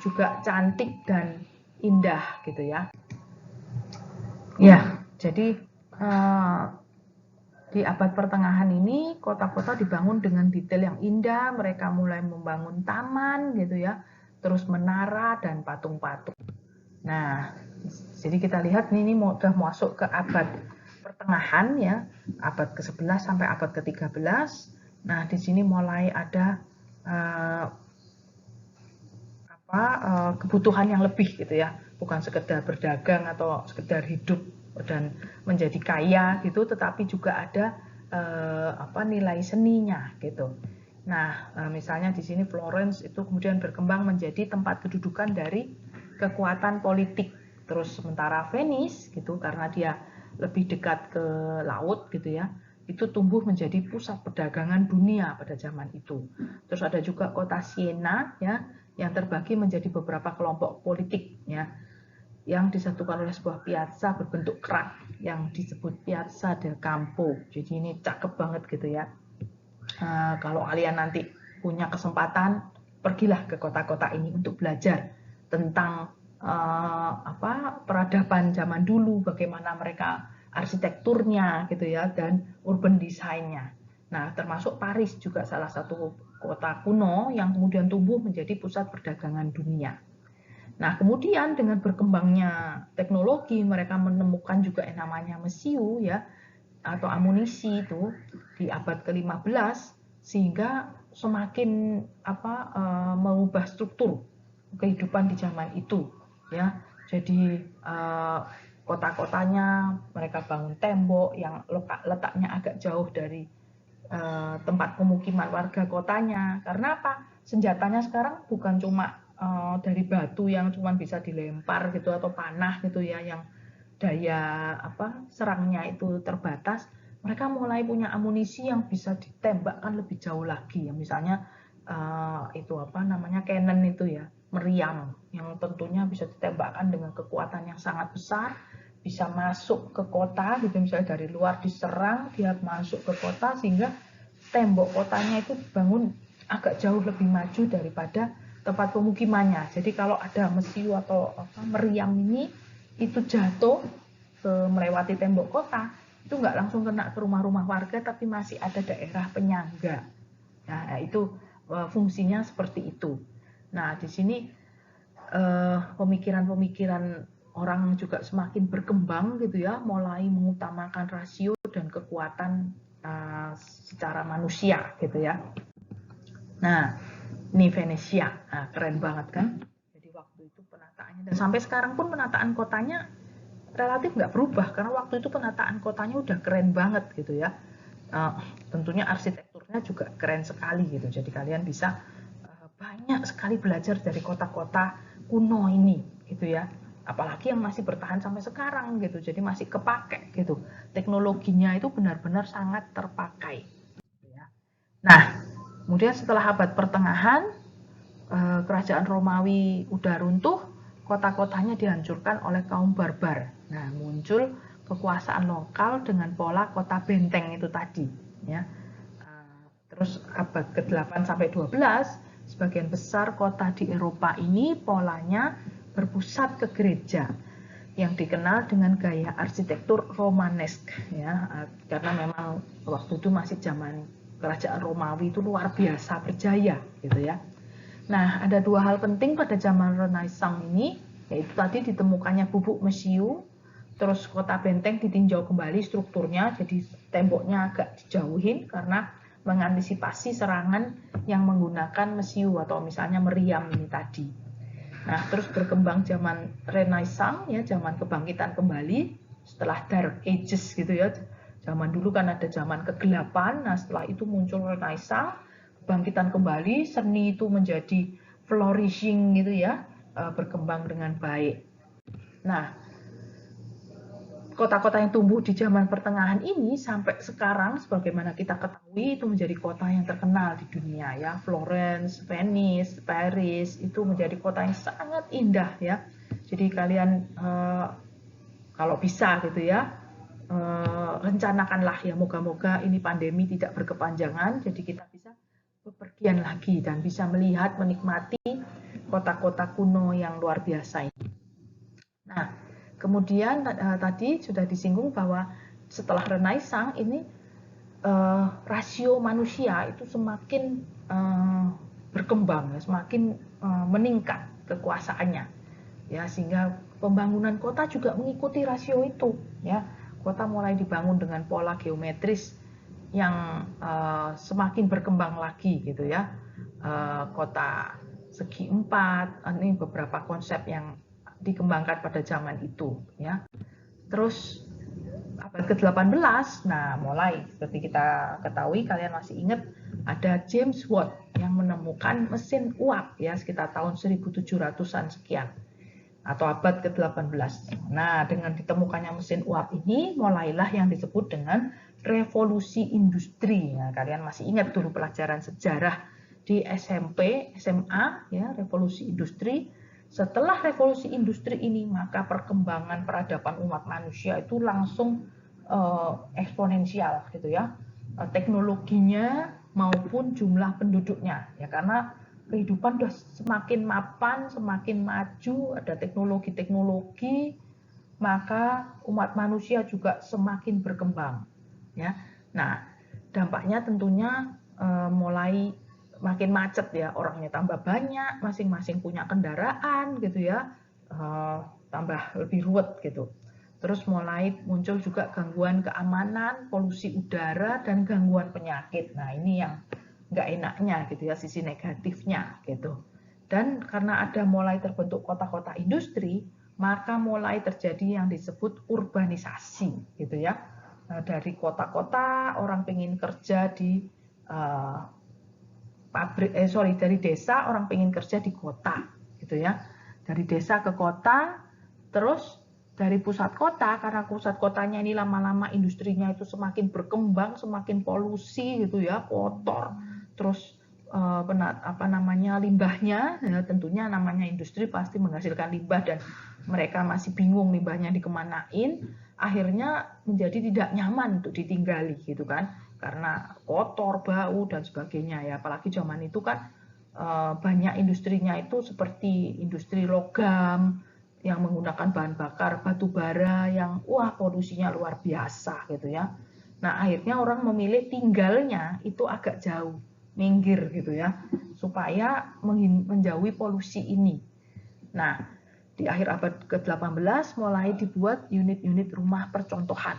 juga cantik dan indah gitu ya. Ya, jadi di abad pertengahan ini kota-kota dibangun dengan detail yang indah. Mereka mulai membangun taman gitu ya, terus menara dan patung-patung. Nah, jadi kita lihat ini sudah masuk ke abad pertengahan ya, abad ke-11 sampai abad ke-13. Nah, di sini mulai ada kebutuhan yang lebih gitu ya, bukan sekedar berdagang atau sekedar hidup dan menjadi kaya gitu, tetapi juga ada nilai seninya gitu. Nah, misalnya di sini Florence itu kemudian berkembang menjadi tempat kedudukan dari kekuatan politik. Terus sementara Venice gitu karena dia lebih dekat ke laut gitu ya, itu tumbuh menjadi pusat perdagangan dunia pada zaman itu. Terus ada juga kota Siena ya yang terbagi menjadi beberapa kelompok politik ya yang disatukan oleh sebuah piazza berbentuk kerak yang disebut Piazza del Campo. Jadi ini cakep banget gitu ya. Kalau kalian nanti punya kesempatan, pergilah ke kota-kota ini untuk belajar tentang peradaban zaman dulu, bagaimana mereka arsitekturnya gitu ya, dan urban design-nya. Nah, termasuk Paris juga salah satu kota kuno yang kemudian tumbuh menjadi pusat perdagangan dunia. Nah, kemudian dengan berkembangnya teknologi, mereka menemukan juga yang namanya mesiu ya, atau amunisi itu di abad ke-15 sehingga semakin mengubah struktur kehidupan di zaman itu ya. Jadi kota-kotanya mereka bangun tembok yang letaknya agak jauh dari tempat pemukiman warga kotanya. Karena apa? Senjatanya sekarang bukan cuma dari batu yang cuma bisa dilempar gitu atau panah gitu ya yang daya serangnya itu terbatas. Mereka mulai punya amunisi yang bisa ditembakkan lebih jauh lagi. Ya misalnya cannon itu ya, meriam yang tentunya bisa ditembakkan dengan kekuatan yang sangat besar, bisa masuk ke kota gitu, misalnya dari luar diserang dia masuk ke kota sehingga tembok kotanya itu dibangun agak jauh lebih maju daripada tempat pemukimannya. Jadi kalau ada mesiu atau meriam ini itu jatuh melewati tembok kota, itu nggak langsung kena ke rumah-rumah warga tapi masih ada daerah penyangga. Nah, itu fungsinya seperti itu. Nah, di sini pemikiran-pemikiran orang juga semakin berkembang gitu ya, mulai mengutamakan rasio dan kekuatan secara manusia gitu ya. Nah, ini Venesia, keren banget kan? Jadi waktu itu penataannya dan sampai sekarang pun penataan kotanya relatif nggak berubah karena waktu itu penataan kotanya udah keren banget gitu ya. Tentunya arsitekturnya juga keren sekali gitu. Jadi kalian bisa banyak sekali belajar dari kota-kota kuno ini gitu ya. Apalagi yang masih bertahan sampai sekarang gitu. Jadi masih kepake gitu. Teknologinya itu benar-benar sangat terpakai. Nah, kemudian setelah abad pertengahan, kerajaan Romawi udah runtuh, kota-kotanya dihancurkan oleh kaum barbar. Nah, muncul kekuasaan lokal dengan pola kota benteng itu tadi. Ya. Terus abad ke-8 sampai 12, sebagian besar kota di Eropa ini polanya berpusat ke gereja yang dikenal dengan gaya arsitektur Romanesk ya, karena memang waktu itu masih zaman kerajaan Romawi itu luar biasa berjaya gitu ya. Nah, ada dua hal penting pada zaman Renaissance ini, yaitu tadi ditemukannya bubuk mesiu, terus kota benteng ditinjau kembali strukturnya, jadi temboknya agak dijauhin karena mengantisipasi serangan yang menggunakan mesiu atau misalnya meriam ini tadi. Nah, terus berkembang zaman Renaissance ya, zaman kebangkitan kembali setelah Dark Ages gitu ya. Zaman dulu kan ada zaman kegelapan, nah setelah itu muncul Renaissance, kebangkitan kembali, seni itu menjadi flourishing gitu ya, berkembang dengan baik. Nah, kota-kota yang tumbuh di zaman pertengahan ini sampai sekarang sebagaimana kita ketahui itu menjadi kota yang terkenal di dunia ya. Florence, Venice, Paris itu menjadi kota yang sangat indah ya. Jadi kalian kalau bisa gitu ya rencanakanlah ya, moga-moga ini pandemi tidak berkepanjangan jadi kita bisa bepergian lagi dan bisa melihat menikmati kota-kota kuno yang luar biasa ini. Nah, kemudian tadi sudah disinggung bahwa setelah Renaissance ini rasio manusia itu semakin berkembang, semakin meningkat kekuasaannya, ya sehingga pembangunan kota juga mengikuti rasio itu, ya kota mulai dibangun dengan pola geometris yang semakin berkembang lagi gitu ya, kota segi empat. Ini beberapa konsep yang dikembangkan pada zaman itu, ya. Terus abad ke-18, nah mulai seperti kita ketahui, kalian masih ingat ada James Watt yang menemukan mesin uap ya sekitar tahun 1700-an sekian atau abad ke-18. Nah, dengan ditemukannya mesin uap ini mulailah yang disebut dengan revolusi industri. Nah, kalian masih ingat dulu pelajaran sejarah di SMP, SMA ya, revolusi industri. Setelah revolusi industri ini, maka perkembangan peradaban umat manusia itu langsung eksponensial gitu ya. Teknologinya maupun jumlah penduduknya ya, karena kehidupan sudah semakin mapan, semakin maju, ada teknologi-teknologi, maka umat manusia juga semakin berkembang ya. Nah, dampaknya tentunya mulai makin macet ya, orangnya tambah banyak, masing-masing punya kendaraan gitu ya, tambah lebih ruwet gitu. Terus mulai muncul juga gangguan keamanan, polusi udara, dan gangguan penyakit. Nah, ini yang nggak enaknya gitu ya, sisi negatifnya gitu. Dan karena ada mulai terbentuk kota-kota industri, maka mulai terjadi yang disebut urbanisasi gitu ya. Nah, dari kota-kota orang pengen kerja di dari desa orang pengen kerja di kota gitu ya. Dari desa ke kota, terus dari pusat kota, karena pusat kotanya ini lama-lama industrinya itu semakin berkembang, semakin polusi gitu ya, kotor, terus limbahnya ya, tentunya namanya industri pasti menghasilkan limbah dan mereka masih bingung limbahnya dikemanain, akhirnya menjadi tidak nyaman untuk ditinggali gitu kan, karena kotor, bau dan sebagainya ya. Apalagi zaman itu kan banyak industrinya itu seperti industri logam yang menggunakan bahan bakar batu bara yang polusinya luar biasa gitu ya. Nah, akhirnya orang memilih tinggalnya itu agak jauh, minggir gitu ya, supaya menjauhi polusi ini. Nah, di akhir abad ke-18 mulai dibuat unit-unit rumah percontohan.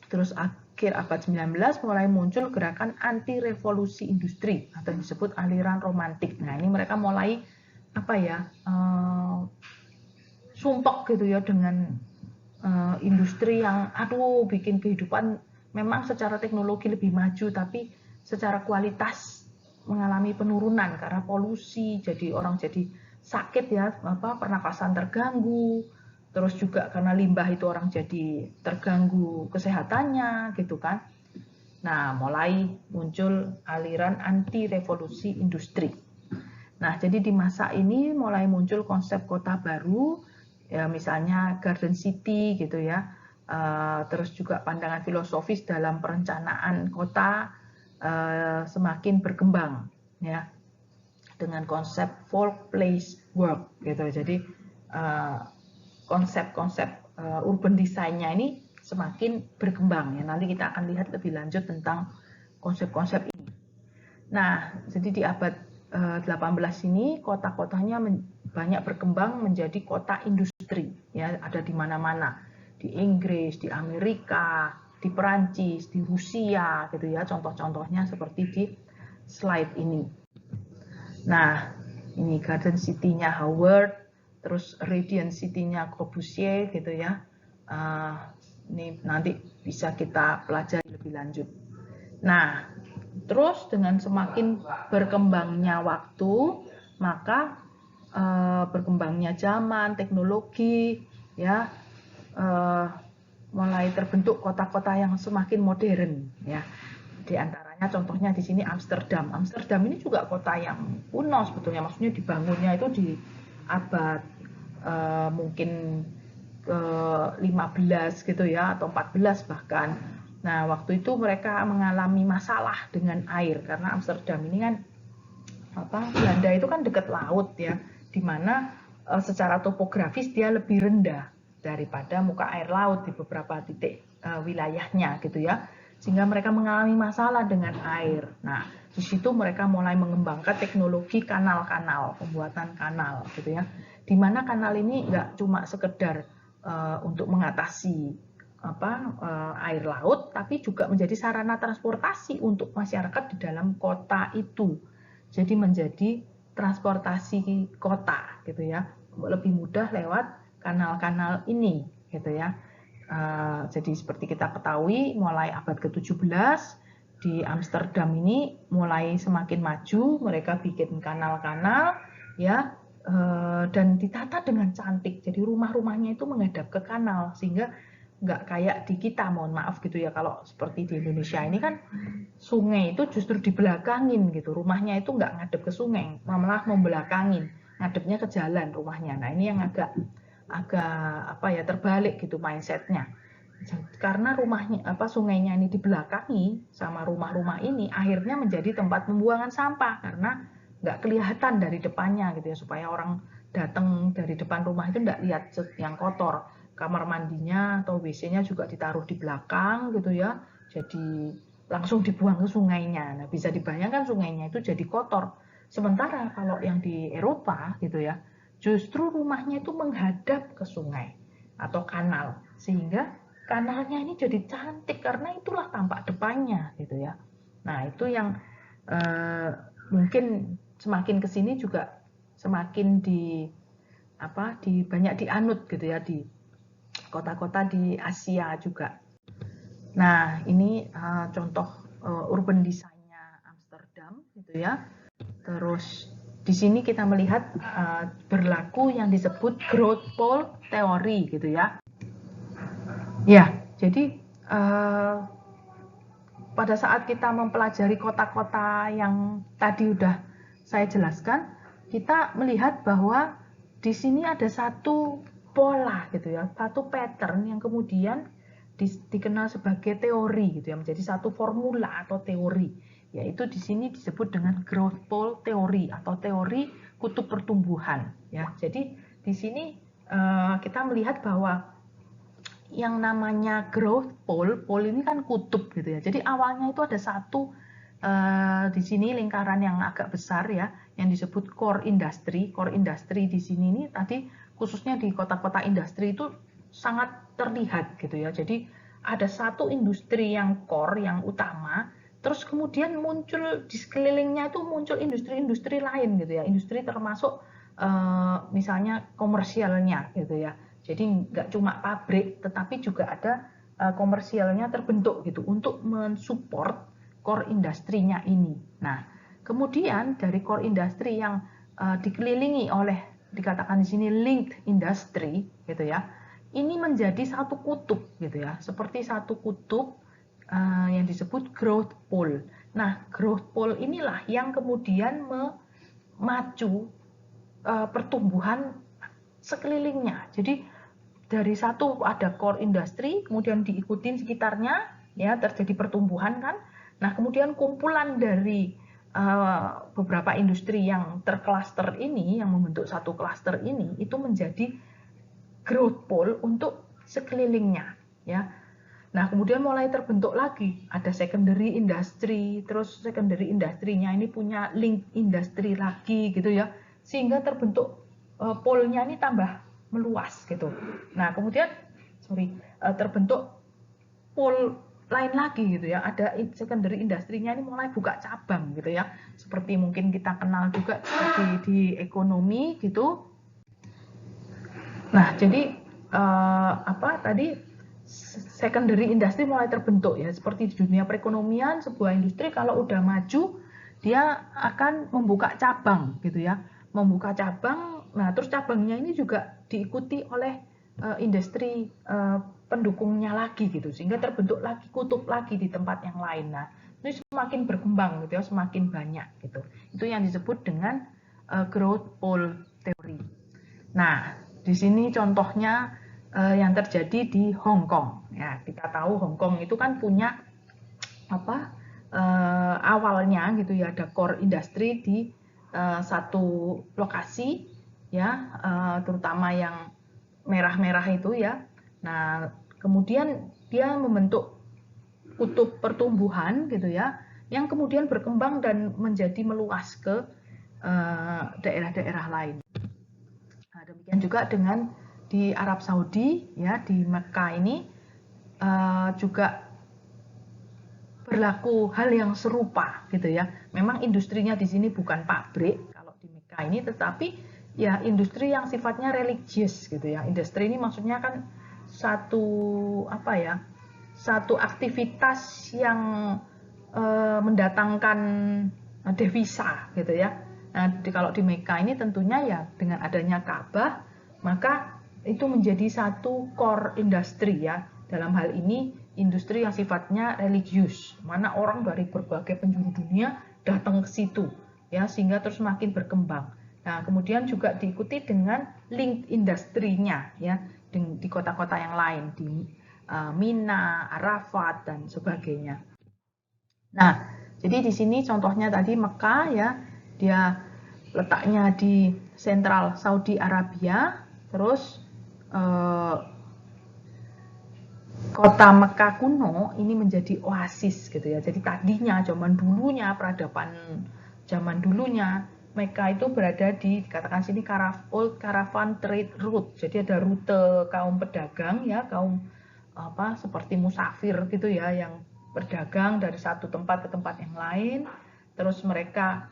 Terus akhir abad 19 mulai muncul gerakan anti revolusi industri atau disebut aliran romantik. Nah, ini mereka mulai sumpek gitu ya dengan industri yang bikin kehidupan memang secara teknologi lebih maju, tapi secara kualitas mengalami penurunan karena polusi, jadi orang jadi sakit ya, pernapasan terganggu, terus juga karena limbah itu orang jadi terganggu kesehatannya gitu kan. Nah, mulai muncul aliran anti revolusi industri. Nah, jadi di masa ini mulai muncul konsep kota baru, ya misalnya Garden City gitu ya. Terus juga pandangan filosofis dalam perencanaan kota semakin berkembang ya, dengan konsep folk, place, work gitu. Jadi konsep-konsep urban design-nya ini semakin berkembang ya. Nanti kita akan lihat lebih lanjut tentang konsep-konsep ini. Nah, jadi di abad 18 ini kota-kotanya banyak berkembang menjadi kota industri ya, ada di mana-mana, di Inggris, di Amerika, di Perancis, di Rusia gitu ya, contoh-contohnya seperti di slide ini. Nah, ini Garden City-nya Howard, terus Radiant City-nya Corbusier gitu ya. Ini nanti bisa kita pelajari lebih lanjut. Nah, terus dengan semakin berkembangnya waktu, maka berkembangnya zaman, teknologi, ya, mulai terbentuk kota-kota yang semakin modern, ya. Di antaranya contohnya di sini Amsterdam. Amsterdam ini juga kota yang kuno sebetulnya, maksudnya dibangunnya itu di abad mungkin ke-15 gitu ya, atau 14 bahkan. Nah, waktu itu mereka mengalami masalah dengan air karena Amsterdam ini kan Belanda itu kan dekat laut ya, di mana secara topografis dia lebih rendah daripada muka air laut di beberapa titik wilayahnya gitu ya. Sehingga mereka mengalami masalah dengan air. Nah, di situ mereka mulai mengembangkan teknologi kanal-kanal, pembuatan kanal gitu ya. Di mana kanal ini nggak cuma sekedar untuk mengatasi air laut, tapi juga menjadi sarana transportasi untuk masyarakat di dalam kota itu. Jadi menjadi transportasi kota gitu ya, lebih mudah lewat kanal-kanal ini gitu ya. Jadi seperti kita ketahui mulai abad ke-17 di Amsterdam ini mulai semakin maju, mereka bikin kanal-kanal ya, dan ditata dengan cantik. Jadi rumah-rumahnya itu menghadap ke kanal sehingga nggak kayak di kita, mohon maaf gitu ya, kalau seperti di Indonesia ini kan sungai itu justru dibelakangin gitu, rumahnya itu nggak ngadep ke sungai, malah membelakangin, ngadepnya ke jalan rumahnya. Nah ini yang agak apa ya, terbalik gitu mindsetnya, karena rumahnya sungainya ini dibelakangi sama rumah-rumah ini, akhirnya menjadi tempat pembuangan sampah karena nggak kelihatan dari depannya gitu ya, supaya orang datang dari depan rumah itu nggak lihat yang kotor. Kamar mandinya atau WC-nya juga ditaruh di belakang gitu ya, jadi langsung dibuang ke sungainya. Nah bisa dibayangkan sungainya itu jadi kotor. Sementara kalau yang di Eropa gitu ya, justru rumahnya itu menghadap ke sungai atau kanal, sehingga kanalnya ini jadi cantik karena itulah tampak depannya gitu ya. Nah itu yang mungkin semakin kesini juga semakin di banyak dianut gitu ya di kota-kota di Asia juga. Nah ini contoh urban design-nya Amsterdam gitu ya. Terus di sini kita melihat berlaku yang disebut growth pole theory gitu ya. Ya, jadi pada saat kita mempelajari kota-kota yang tadi udah saya jelaskan, kita melihat bahwa di sini ada satu pola gitu ya, satu pattern yang kemudian dikenal sebagai teori gitu ya, menjadi satu formula atau teori, yaitu di sini disebut dengan growth pole theory atau teori kutub pertumbuhan ya. Jadi di sini kita melihat bahwa yang namanya growth pole ini kan kutub gitu ya. Jadi awalnya itu ada satu di sini lingkaran yang agak besar ya, yang disebut core industry. Core industry di sini ini tadi khususnya di kota-kota industri itu sangat terlihat gitu ya. Jadi ada satu industri yang core, yang utama, terus kemudian muncul di sekelilingnya itu muncul industri-industri lain gitu ya. Industri termasuk misalnya komersialnya gitu ya. Jadi nggak cuma pabrik, tetapi juga ada komersialnya terbentuk gitu untuk mensupport core industrinya ini. Nah, kemudian dari core industry yang dikelilingi oleh dikatakan di sini linked industry gitu ya, ini menjadi satu kutub gitu ya, seperti satu kutub yang disebut growth pole. Nah, growth pole inilah yang kemudian memacu pertumbuhan sekelilingnya. Jadi dari satu ada core industry, kemudian diikutin sekitarnya, ya terjadi pertumbuhan kan. Nah kemudian kumpulan dari beberapa industri yang tercluster ini, yang membentuk satu cluster ini, itu menjadi growth pole untuk sekelilingnya, ya. Nah kemudian mulai terbentuk lagi, ada secondary industry, terus secondary industrinya ini punya link industri lagi gitu ya, sehingga terbentuk pole-nya ini tambah meluas gitu. Nah kemudian terbentuk pole lain lagi gitu ya, ada secondary industrinya ini mulai buka cabang gitu ya, seperti mungkin kita kenal juga seperti di ekonomi gitu. Nah jadi tadi secondary industry mulai terbentuk ya, seperti di dunia perekonomian, sebuah industri kalau udah maju dia akan membuka cabang gitu ya, membuka cabang. Nah terus cabangnya ini juga diikuti oleh industri pendukungnya lagi gitu, sehingga terbentuk lagi kutub lagi di tempat yang lain. Nah ini semakin berkembang gitu ya, semakin banyak gitu. Itu yang disebut dengan growth pole theory. Nah di sini contohnya yang terjadi di Hong Kong. Ya, kita tahu Hong Kong itu kan punya awalnya gitu ya, ada core industry di satu lokasi ya, terutama yang merah-merah itu ya. Nah, kemudian dia membentuk kutub pertumbuhan gitu ya, yang kemudian berkembang dan menjadi meluas ke daerah-daerah lain. Nah, demikian juga dengan di Arab Saudi ya, di Mekah ini juga berlaku hal yang serupa gitu ya. Memang industrinya di sini bukan pabrik kalau di Mekah ini, tetapi ya industri yang sifatnya religius gitu ya. Industri ini maksudnya kan satu apa ya, satu aktivitas yang mendatangkan devisa gitu ya. Nah, kalau di Mekah ini tentunya ya dengan adanya Ka'bah, maka itu menjadi satu core industri ya. Dalam hal ini industri yang sifatnya religius, mana orang dari berbagai penjuru dunia datang ke situ ya, sehingga terus makin berkembang. Nah, kemudian juga diikuti dengan link industrinya ya di kota-kota yang lain, di Mina, Arafat dan sebagainya. Nah, jadi di sini contohnya tadi Mekah ya, dia letaknya di sentral Saudi Arabia, terus eh, kota Mekah kuno ini menjadi oasis gitu ya. Jadi tadinya zaman dulunya, peradaban zaman dulunya, Mekah itu berada di, dikatakan sini Old Caravan Trade Route. Jadi ada rute kaum pedagang ya, kaum apa seperti musafir gitu ya, yang berdagang dari satu tempat ke tempat yang lain. Terus mereka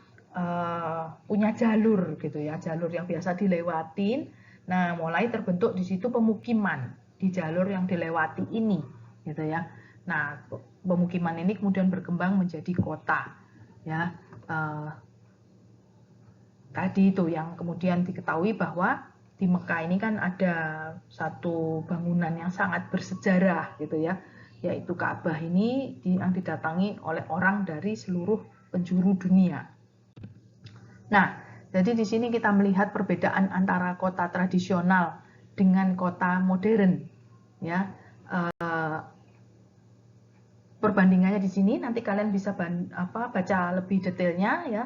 punya jalur gitu ya, jalur yang biasa dilewatin. Nah, mulai terbentuk di situ pemukiman di jalur yang dilewati ini gitu ya. Nah, pemukiman ini kemudian berkembang menjadi kota ya. Tadi itu yang kemudian diketahui bahwa di Mekah ini kan ada satu bangunan yang sangat bersejarah gitu ya, yaitu Ka'bah ini yang didatangi oleh orang dari seluruh penjuru dunia. Nah, jadi di sini kita melihat perbedaan antara kota tradisional dengan kota modern ya. Perbandingannya di sini nanti kalian bisa baca lebih detailnya ya,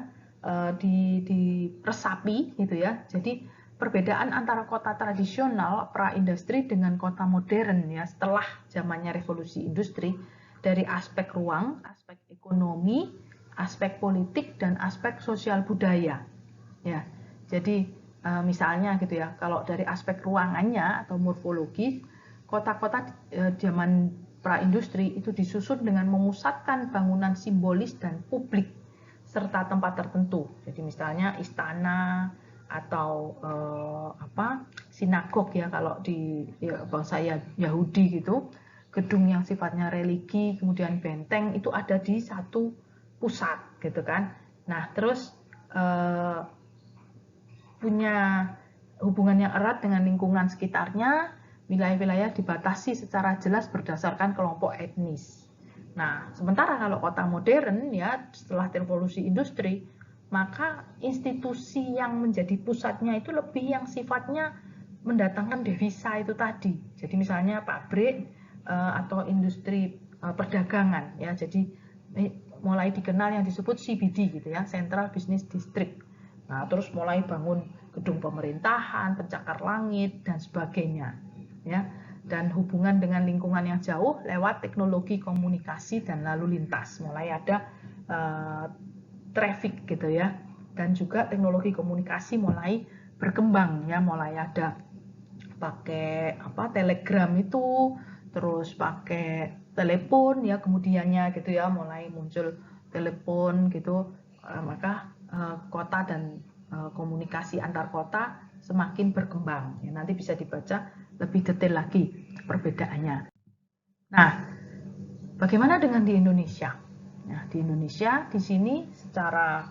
di resapi gitu ya. Jadi perbedaan antara kota tradisional pra-industri dengan kota modern ya setelah zamannya revolusi industri dari aspek ruang, aspek ekonomi, aspek politik dan aspek sosial budaya. Ya. Jadi misalnya gitu ya, kalau dari aspek ruangannya atau morfologis, kota-kota zaman pra-industri itu disusun dengan memusatkan bangunan simbolis dan publik serta tempat tertentu. Jadi misalnya istana atau sinagog ya kalau di bangsa Yahudi gitu, gedung yang sifatnya religi, kemudian benteng itu ada di satu pusat gitu kan. Nah, terus punya hubungan yang erat dengan lingkungan sekitarnya, wilayah-wilayah dibatasi secara jelas berdasarkan kelompok etnis. Nah, sementara kalau kota modern ya setelah revolusi industri, maka institusi yang menjadi pusatnya itu lebih yang sifatnya mendatangkan devisa itu tadi. Jadi misalnya pabrik atau industri perdagangan ya. Jadi mulai dikenal yang disebut CBD gitu ya, Central Business District. Nah, terus mulai bangun gedung pemerintahan, pencakar langit dan sebagainya ya. Dan hubungan dengan lingkungan yang jauh lewat teknologi komunikasi dan lalu lintas. Mulai ada traffic gitu ya. Dan juga teknologi komunikasi mulai berkembang ya, mulai ada pakai telegram itu, terus pakai telepon ya kemudiannya gitu ya, mulai muncul telepon gitu. Maka kota dan komunikasi antar kota semakin berkembang ya, nanti bisa dibaca lebih detail lagi perbedaannya. Nah, bagaimana dengan di Indonesia? Nah, di Indonesia di sini secara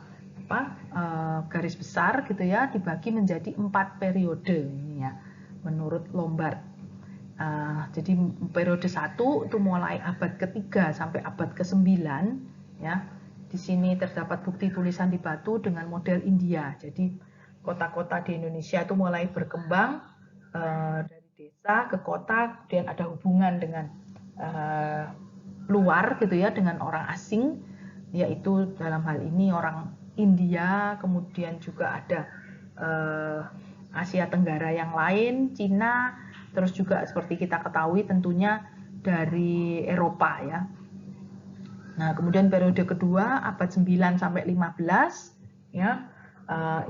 garis besar gitu ya dibagi menjadi 4 periode ini ya menurut Lombard. Jadi periode 1 itu mulai abad ke-3 sampai abad ke-9 ya. Di sini terdapat bukti tulisan di batu dengan model India. Jadi kota-kota di Indonesia itu mulai berkembang dari desa ke kota, kemudian ada hubungan dengan luar gitu ya, dengan orang asing, yaitu dalam hal ini orang India, kemudian juga ada Asia Tenggara yang lain, Cina, terus juga seperti kita ketahui tentunya dari Eropa ya. Nah, kemudian periode kedua abad 9 sampai 15 ya.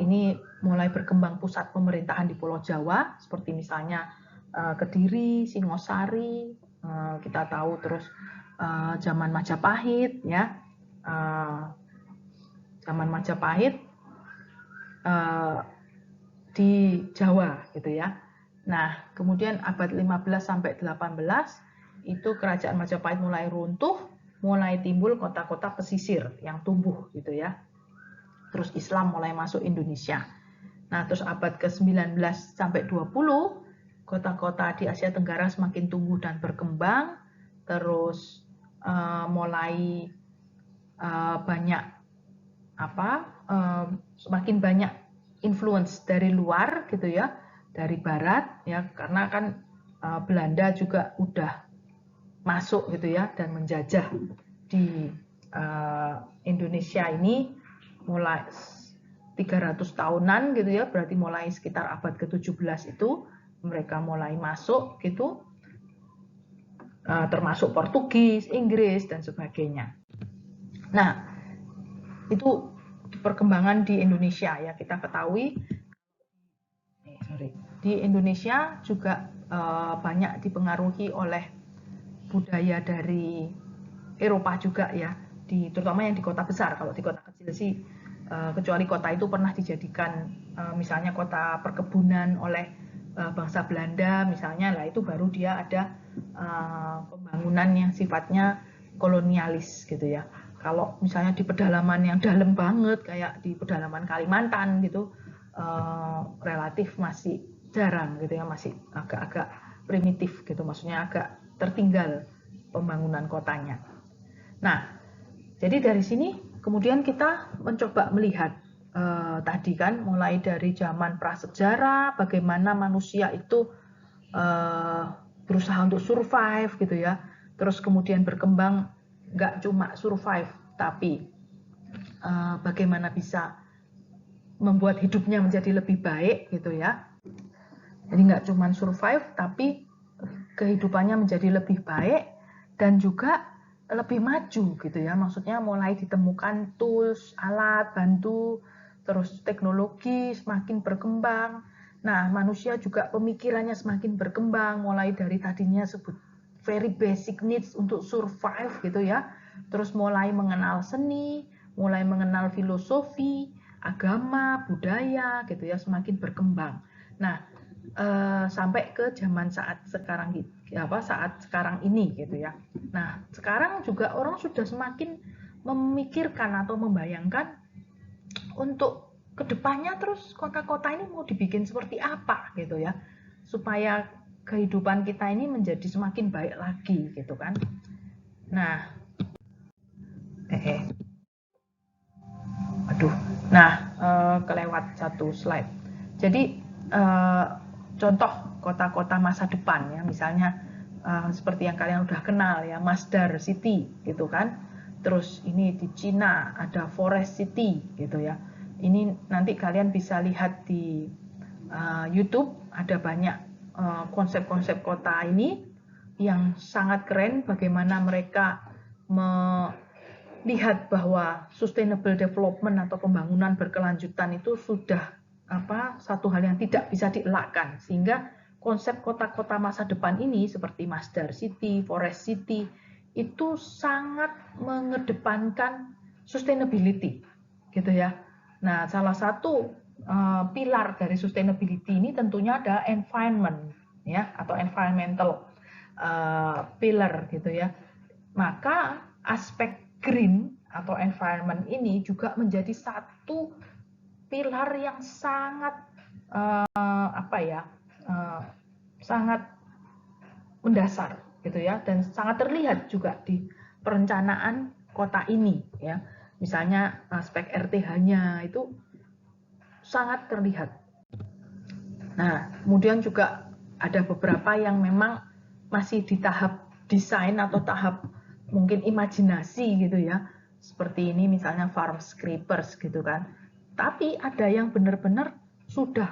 Ini mulai berkembang pusat pemerintahan di Pulau Jawa seperti misalnya Kediri, Singosari, kita tahu terus zaman Majapahit ya. Zaman Majapahit di Jawa gitu ya. Nah, kemudian abad 15 sampai 18 itu kerajaan Majapahit mulai runtuh, mulai timbul kota-kota pesisir yang tumbuh gitu ya. Terus Islam mulai masuk Indonesia. Nah, terus abad ke-19 sampai 20, kota-kota di Asia Tenggara semakin tumbuh dan berkembang, terus mulai banyak semakin banyak influence dari luar gitu ya, dari barat ya, karena kan Belanda juga udah masuk gitu ya dan menjajah di Indonesia ini mulai 300 tahunan gitu ya, berarti mulai sekitar abad ke-17 itu mereka mulai masuk gitu, termasuk Portugis, Inggris dan sebagainya. Nah, itu perkembangan di Indonesia ya, kita ketahui di Indonesia juga banyak dipengaruhi oleh budaya dari Eropa juga ya, terutama yang di kota besar. Kalau di kota kecil sih kecuali kota itu pernah dijadikan misalnya kota perkebunan oleh bangsa Belanda misalnya, lah itu baru dia ada pembangunan yang sifatnya kolonialis gitu ya. Kalau misalnya di pedalaman yang dalam banget kayak di pedalaman Kalimantan gitu, relatif masih jarang gitu ya, masih agak-agak primitif gitu, maksudnya agak tertinggal pembangunan kotanya. Nah, jadi dari sini kemudian kita mencoba melihat tadi kan mulai dari zaman prasejarah bagaimana manusia itu berusaha untuk survive gitu ya, terus kemudian berkembang nggak cuma survive tapi bagaimana bisa membuat hidupnya menjadi lebih baik gitu ya. Jadi nggak cuma survive tapi kehidupannya menjadi lebih baik dan juga lebih maju gitu ya, maksudnya mulai ditemukan tools, alat bantu, terus teknologi semakin berkembang. Nah, manusia juga pemikirannya semakin berkembang, mulai dari tadinya sebut very basic needs untuk survive gitu ya, terus mulai mengenal seni, mulai mengenal filosofi, agama, budaya gitu ya, semakin berkembang. Nah, sampai ke zaman saat sekarang saat sekarang ini gitu ya. Nah, sekarang juga orang sudah semakin memikirkan atau membayangkan untuk kedepannya terus kota-kota ini mau dibikin seperti apa gitu ya, supaya kehidupan kita ini menjadi semakin baik lagi gitu kan. Nah, kelewat satu slide. Jadi contoh kota-kota masa depan ya, misalnya seperti yang kalian udah kenal ya, Masdar City gitu kan. Terus ini di Cina ada Forest City gitu ya. Ini nanti kalian bisa lihat di YouTube, ada banyak konsep-konsep kota ini yang sangat keren, bagaimana mereka melihat bahwa sustainable development atau pembangunan berkelanjutan itu sudah satu hal yang tidak bisa dielakkan, sehingga konsep kota-kota masa depan ini seperti Masdar City, Forest City itu sangat mengedepankan sustainability gitu ya. Nah, salah satu pilar dari sustainability ini tentunya ada environment ya, atau environmental pillar gitu ya. Maka aspek green atau environment ini juga menjadi satu pilar yang sangat sangat mendasar gitu ya, dan sangat terlihat juga di perencanaan kota ini ya. Misalnya aspek RTH-nya itu sangat terlihat. Nah, kemudian juga ada beberapa yang memang masih di tahap desain atau tahap mungkin imajinasi gitu ya. Seperti ini misalnya farm scrapers gitu kan. Tapi ada yang benar-benar sudah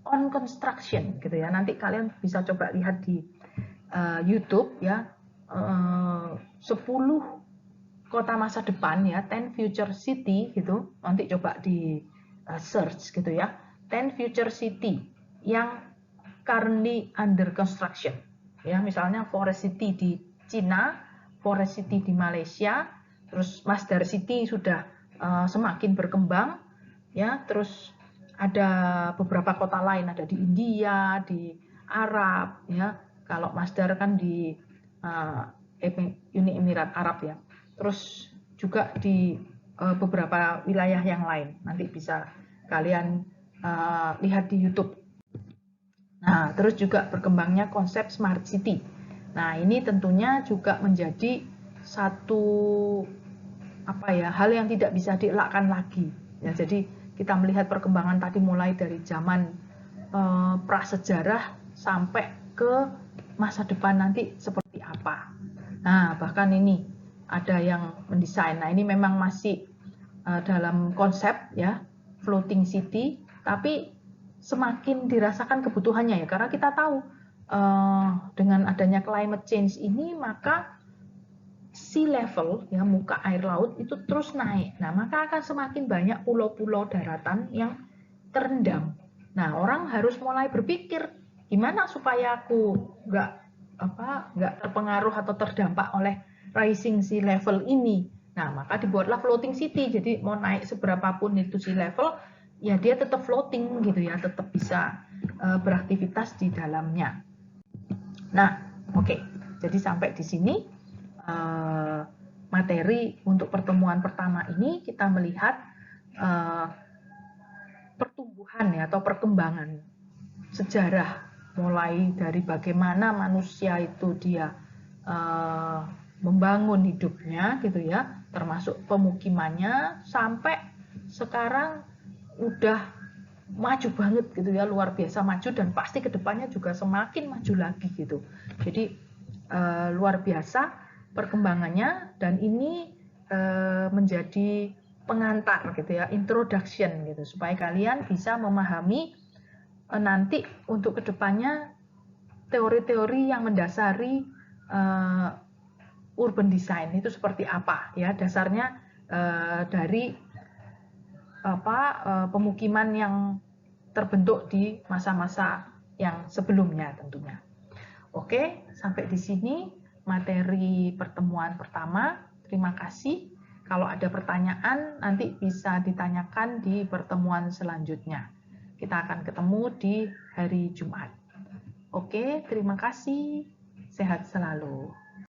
on construction gitu ya. Nanti kalian bisa coba lihat di YouTube ya. 10 kota masa depan ya, 10 future city gitu. Nanti coba di search gitu ya. 10 future city yang currently under construction. Ya, misalnya Forest City di Cina, Forest City di Malaysia, terus Masdar City sudah semakin berkembang ya, terus ada beberapa kota lain, ada di India, di Arab, ya. Kalau Mas Dar kan di Uni Emirat Arab ya. Terus juga di beberapa wilayah yang lain. Nanti bisa kalian lihat di YouTube. Nah, terus juga berkembangnya konsep smart city. Nah, ini tentunya juga menjadi satu hal yang tidak bisa dielakkan lagi. Ya, jadi kita melihat perkembangan tadi mulai dari zaman prasejarah sampai ke masa depan nanti seperti apa. Nah, bahkan ini ada yang mendesain. Nah, ini memang masih dalam konsep ya, floating city, tapi semakin dirasakan kebutuhannya ya, karena kita tahu dengan adanya climate change ini, maka sea level ya, muka air laut itu terus naik. Nah, maka akan semakin banyak pulau-pulau daratan yang terendam. Nah, orang harus mulai berpikir gimana supaya aku nggak terpengaruh atau terdampak oleh rising sea level ini. Nah, maka dibuatlah floating city. Jadi mau naik seberapapun itu sea level, ya dia tetap floating gitu ya, tetap bisa beraktivitas di dalamnya. Nah, oke. Jadi sampai di sini materi untuk pertemuan pertama ini kita melihat pertumbuhan ya, atau perkembangan sejarah mulai dari bagaimana manusia itu dia membangun hidupnya gitu ya, termasuk pemukimannya, sampai sekarang udah maju banget gitu ya, luar biasa maju, dan pasti kedepannya juga semakin maju lagi gitu. Jadi luar biasa perkembangannya, dan ini menjadi pengantar gitu ya, introduction gitu, supaya kalian bisa memahami nanti untuk kedepannya teori-teori yang mendasari urban design itu seperti apa ya, dasarnya dari pemukiman yang terbentuk di masa-masa yang sebelumnya tentunya. Oke, sampai di sini materi pertemuan pertama. Terima kasih. Kalau ada pertanyaan nanti bisa ditanyakan di pertemuan selanjutnya. Kita akan ketemu di hari Jumat. Oke, terima kasih. Sehat selalu.